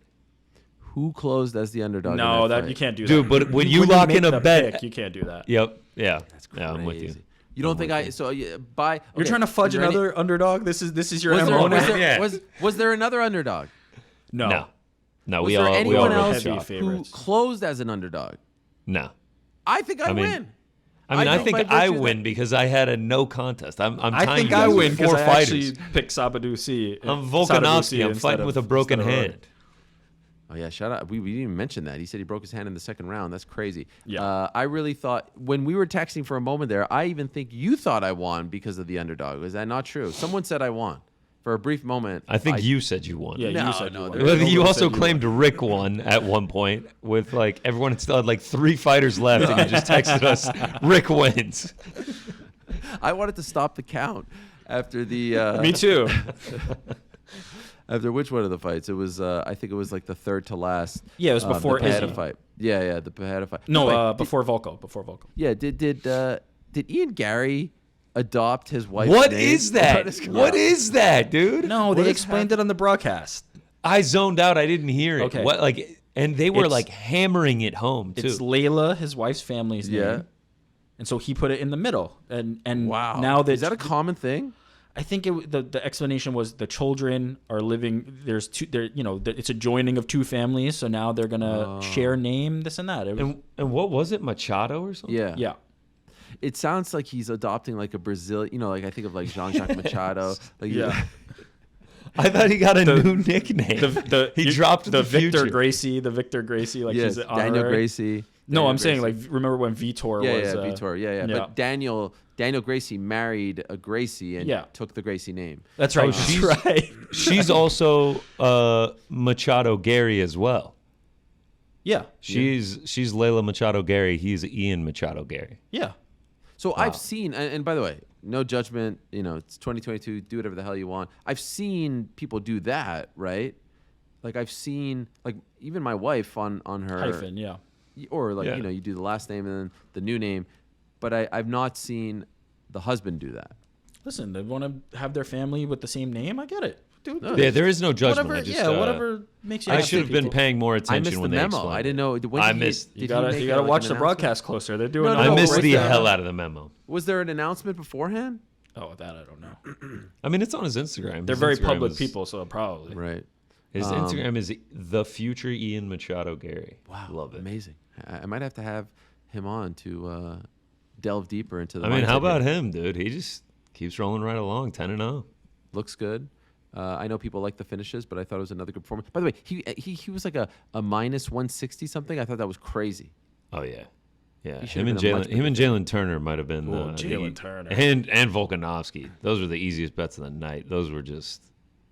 Who closed as the underdog? No, that you can't do that. Dude, but when you lock in a bet, pick, you can't do that. Yep. Yeah. That's crazy. Yeah, I'm with you. You don't think You're trying to fudge another underdog? This is your MO. Was there another underdog? No. Was we there all anyone wrote else the who closed as an underdog? No. I think I win. I think I win because I had a no contest. I think I win because I actually picked Sabadusi. I'm Volkanovski. I'm fighting with a broken hand. Oh yeah, shout out. We didn't even mention that. He said he broke his hand in the second round. That's crazy. Yeah. I really thought when we were texting for a moment there, I even think you thought I won because of the underdog. Is that not true? Someone said I won. For a brief moment. I think you said you won. Yeah, no, you said no, you won. You also claimed Rick won at one point with everyone still had 3 fighters left and you just texted us, Rick wins. I wanted to stop the count after the... Me too. After which one of the fights? It was, I think it was the third to last. Yeah, it was before the Pereira Izzy. fight. Yeah, the Pereira fight. No, before Volko. Yeah, did Ian Gary adopt his wife's What name? is that? What is that, dude? No, they explained it on the broadcast. I zoned out. I didn't hear it. Okay. What and they were hammering it home too. It's Layla, his wife's family's name. Yeah. And so he put it in the middle. And Wow. now that is that a common thing? I think the explanation was the children are living. There's two. It's a joining of 2 families. So now they're gonna share name, this and that. And what was it, Machado or something? Yeah. Yeah. It sounds like he's adopting a Brazilian. I think of Jean-Jacques Machado. Yeah. I thought he got a new nickname. He dropped the future. Victor Gracie. Yes, he's Daniel Gracie. No, Daniel I'm saying Gracie. remember when Vitor Yeah, was Vitor. Yeah. But Daniel Gracie married a Gracie and took the Gracie name. That's right. she's- That's right. She's also Machado Gary as well. Yeah. She's Layla Machado Gary. He's Ian Machado Gary. Yeah. So I've seen, and by the way, no judgment. It's 2022. Do whatever the hell you want. I've seen people do that, right? I've seen, even my wife on her Hyphen. Yeah. or Yeah. you do the last name and then the new name, but I've not seen the husband do that. Listen, they want to have their family with the same name. I get it, dude. Yeah, there is no judgment. Whatever, whatever makes you. I happy. should have been paying more I attention missed the when they memo. explained I didn't it. know. I missed. You gotta watch the broadcast closer. They're doing. No, I no, missed right the there. hell out of the memo. Was there an announcement beforehand? Oh, that I don't know. I mean, it's on his Instagram. They're His very Instagram public is- people, so probably. Right. His Instagram is the future Ian Machado Gary. Wow. Love it. Amazing. I might have to have him on to delve deeper into the. I mean, how mindset about here. him, dude? He just keeps rolling right along, 10-0. Looks good. I know people like the finishes, but I thought it was another good performance. By the way, he was like a minus 160 something. I thought that was crazy. Oh yeah, yeah. He should Him have and been a much Jalen, Turner might have been Jalen Turner. and Volkanovski. Those were the easiest bets of the night. Those were just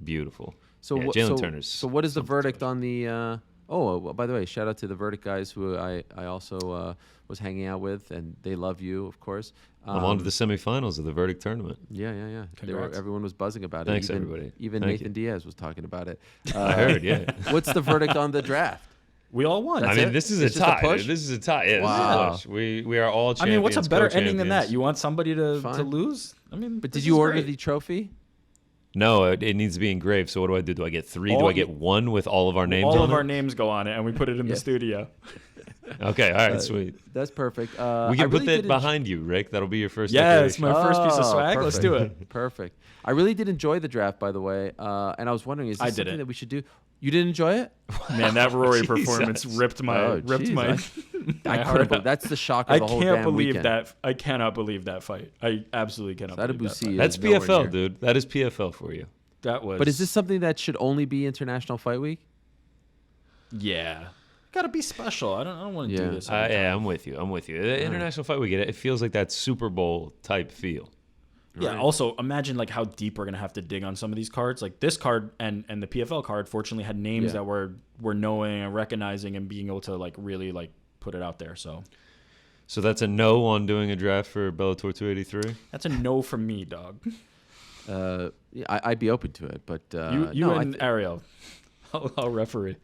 beautiful. So yeah, what- Jalen so, Turner's. So what is the something verdict special. on the? Well, by the way, shout out to the Verdict guys who I also was hanging out with, and they love you, of course. I'm on to the semifinals of the Verdict tournament. Yeah. Congrats. Everyone was buzzing about Thanks, it. everybody. Even Thank Nathan Diaz was talking about it. I heard, yeah. What's the verdict on the draft? We all won. I That's mean, it? this is It's a just a tie. push? This is a tie. Yeah, Wow. this is a push. We are all I champions. mean, what's a better ending than that? co-champions. You want somebody to Fine. lose? I mean, But this did you is order great. the trophy? No, it needs to be engraved. So what do? Do I get 3? Do All- I get 1 with all of our names All on of it? our names go on it, and we put it in the Yes. studio. Okay, all right, sweet. That's perfect. We I can put really that did behind you, Rick. That'll be your first Yeah, it's decoration. my first piece of Oh, swag. Let's do it. Perfect. I really did enjoy the draft, by the way, and I was wondering, is this I something didn't. that we should do? You didn't enjoy it? Man, that Rory Jesus. performance ripped my Oh, ripped jeez, my. I my couldn't heart believe out. that's the shock of I the whole can't damn believe weekend. that. I cannot believe that fight. I absolutely cannot believe that Busi fight. is That's nowhere PFL, near. dude. That is PFL for you. That was. But is this something that should only be International Fight Week? Yeah. Gotta be special. I don't want to Yeah. do this. every Yeah, time. I'm with you. The International Fight Week, it feels like that Super Bowl type feel. Yeah. Also, imagine like how deep we're gonna have to dig on some of these cards. Like this card and the PFL card, fortunately, had names Yeah. that we're knowing and recognizing and being able to like really like put it out there. So So that's a no on doing a draft for Bellator 283. that's a no from me, dog. I'd be open to it. But you and Ariel, I'll referee.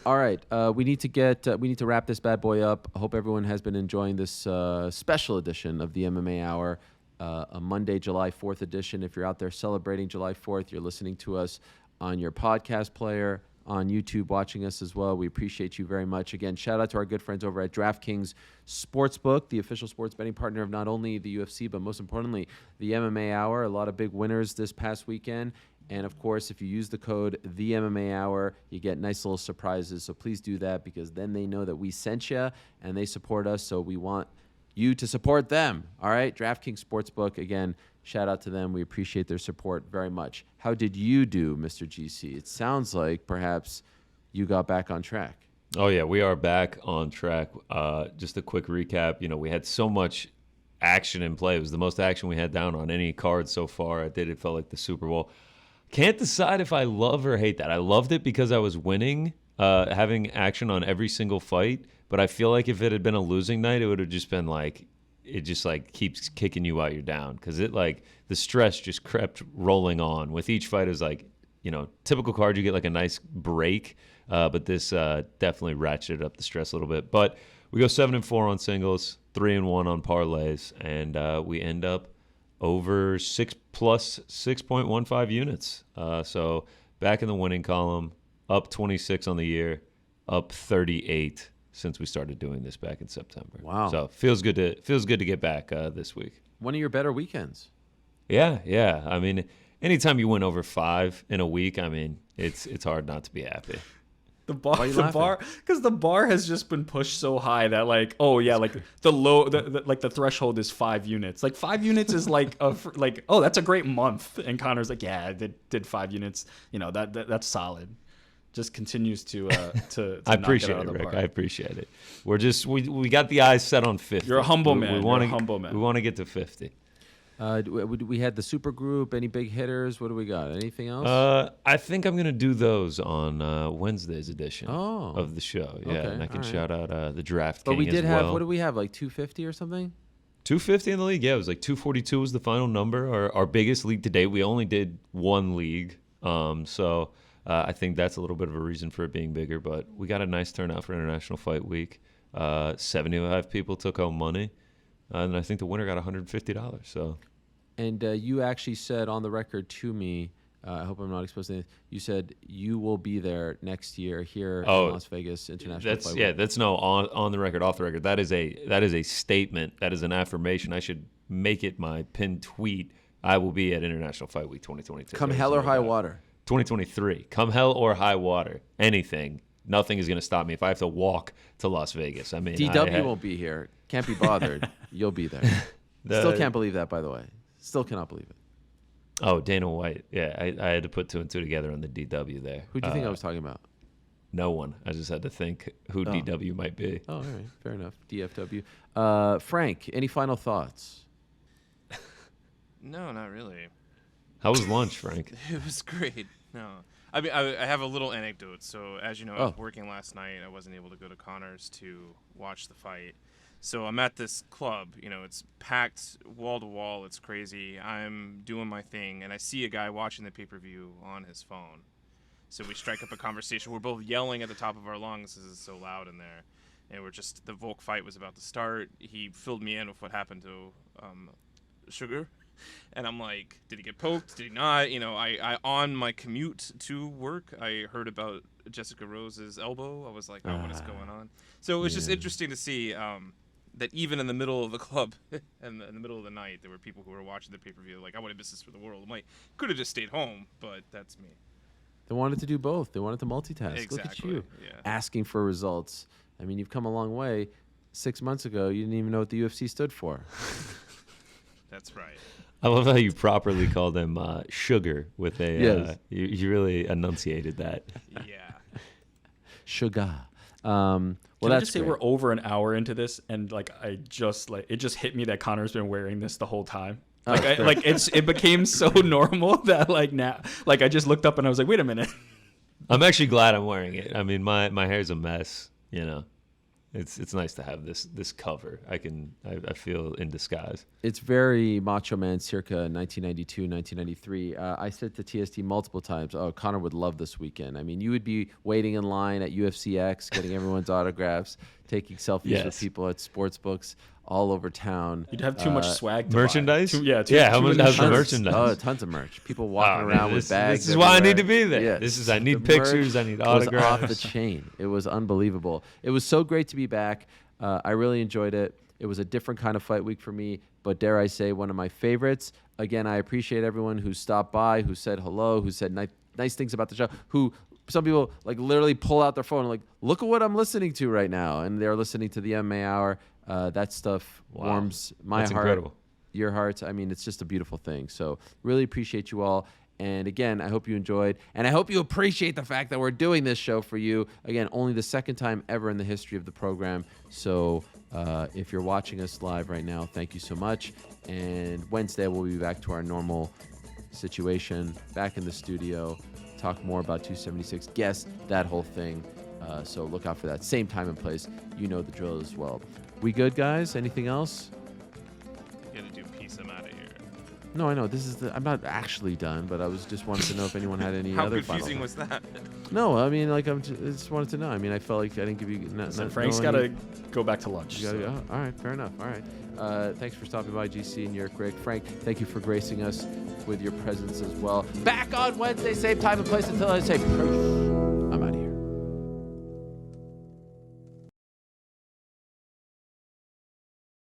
All right, we need to wrap this bad boy up. I hope everyone has been enjoying this special edition of the MMA Hour, a Monday, July 4th edition. If you're out there celebrating July 4th, you're listening to us on your podcast player, on YouTube, watching us as well. We appreciate you very much. Again, shout out to our good friends over at DraftKings Sportsbook, the official sports betting partner of not only the UFC, but most importantly, the MMA Hour. A lot of big winners this past weekend. And, of course, if you use the code THEMMAHour, you get nice little surprises. So please do that, because then they know that we sent you and they support us. So we want you to support them. All right? DraftKings Sportsbook, again, shout out to them. We appreciate their support very much. How did you do, Mr. GC? It sounds like perhaps you got back on track. Oh, yeah, we are back on track. Just a quick recap. We had so much action in play. It was the most action we had down on any card so far. It felt like the Super Bowl. Can't decide if I love or hate that. I loved it because I was winning, having action on every single fight. But I feel like if it had been a losing night, it would have just been like, it just like keeps kicking you while you're down. Because the stress just crept rolling on. With each fight, it was like, typical card, you get like a nice break. But this definitely ratcheted up the stress a little bit. But we go 7-4 on singles, 3-1 on parlays. And we end up over 6 plus 6.15 units. So back in the winning column, up 26 on the year, up 38 since we started doing this back in September. Wow. So feels good to get back this week. One of your better weekends. Yeah. I mean, anytime you win over 5 in a week, I mean, it's hard not to be happy. The bar has just been pushed so high that the threshold is 5 units. Like 5 units is that's a great month. And Connor's like, yeah, I did 5 units. That's solid. Just continues to I appreciate it, Rick. I appreciate it. We got the eyes set on 50. You're a humble man. You're a humble man. We want to get to 50. We had the super group. Any big hitters? What do we got? Anything else? I think I'm going to do those on Wednesday's edition of the show. Yeah, okay, and I can shout out the Draft King. But we did have, what do we have, like 250 or something? 250 in the league? Yeah, it was like 242 was the final number. Our biggest league to date. We only did one league. So I think that's a little bit of a reason for it being bigger. But we got a nice turnout for International Fight Week. 75 people took home money. And I think the winner got $150. So, and you actually said on the record to me, I hope I'm not exposed to anything. You said you will be there next year here in Las Vegas International Fight Week. Yeah, that's on the record, off the record. That is a statement. That is an affirmation. I should make it my pinned tweet. I will be at International Fight Week 2022. Come hell or high water. 2023. Come hell or high water. Anything. Nothing is going to stop me if I have to walk to Las Vegas. I mean, DW won't be here. Can't be bothered. You'll be there. Still can't believe that, by the way. Still cannot believe it. Oh, Dana White. Yeah, I had to put 2 and 2 together on the DW there. Who do you think I was talking about? No one. I just had to think who DW might be. Oh, all right. Fair enough. DFW. Frank, any final thoughts? No, not really. How was lunch, Frank? It was great. No. I mean, I have a little anecdote. So, as you know, I was working last night. I wasn't able to go to Connor's to watch the fight. So I'm at this club. It's packed wall to wall. It's crazy. I'm doing my thing, and I see a guy watching the pay-per-view on his phone. So we strike up a conversation. We're both yelling at the top of our lungs because it's so loud in there. And the Volk fight was about to start. He filled me in with what happened to Sugar. And I'm like, did he get poked? Did he not? I on my commute to work, I heard about Jessica Rose's elbow. I was like, what is going on? So it was just interesting to see that even in the middle of the club and in the middle of the night, there were people who were watching the pay-per-view. Like, I wouldn't miss this for the world. Could have just stayed home, but that's me. They wanted to do both. They wanted to multitask. Exactly. Look at you, yeah. Asking for results. I mean, you've come a long way. 6 months ago, you didn't even know what the UFC stood for. That's right. I love how you properly called him Sugar with a. Yes. You really enunciated that. Yeah. Sugar. Can I just say we're over an hour into this, and it just hit me that Connor's been wearing this the whole time. It became so normal that now I just looked up and I was like, wait a minute. I'm actually glad I'm wearing it. I mean, my hair's a mess. it's nice to have this cover. I feel in disguise. It's very Macho Man circa 1992, 1993. I said to TST multiple times, oh, Connor would love this weekend. I mean, you would be waiting in line at UFC X, getting everyone's autographs, taking selfies with people at sports books all over town. You'd have too much swag to merchandise? Buy. How much merchandise? Oh, tons of merch. People walking around with bags. This is why I need to be there. Yeah, I need pictures. I need autographs. It was off the chain. It was unbelievable. It was so great to be back. I really enjoyed it. It was a different kind of fight week for me, but dare I say, one of my favorites. Again, I appreciate everyone who stopped by, who said hello, who said nice things about the show, some people like literally pull out their phone and like, look at what I'm listening to right now. And they're listening to the MMA Hour. That stuff warms my heart, incredible. Your hearts. I mean, it's just a beautiful thing. So really appreciate you all. And again, I hope you enjoyed. And I hope you appreciate the fact that we're doing this show for you. Again, only the second time ever in the history of the program. So if you're watching us live right now, thank you so much. And Wednesday, we'll be back to our normal situation, back in the studio, talk more about 276 guests, that whole thing. So look out for that. Same time and place. You know the drill as well. We good, guys? Anything else? You gotta do peace. I'm out of here. No, I know. I'm not actually done, but I was just wanted to know if anyone had any other final. How confusing was that? No, I mean, like, I just wanted to know. I mean, I felt like I didn't give you... Frank's got to go back to lunch. You gotta go. All right, fair enough. All right. Thanks for stopping by, GC and NewYorkRic. Frank, thank you for gracing us with your presence as well. Back on Wednesday, same time and place. Until I say...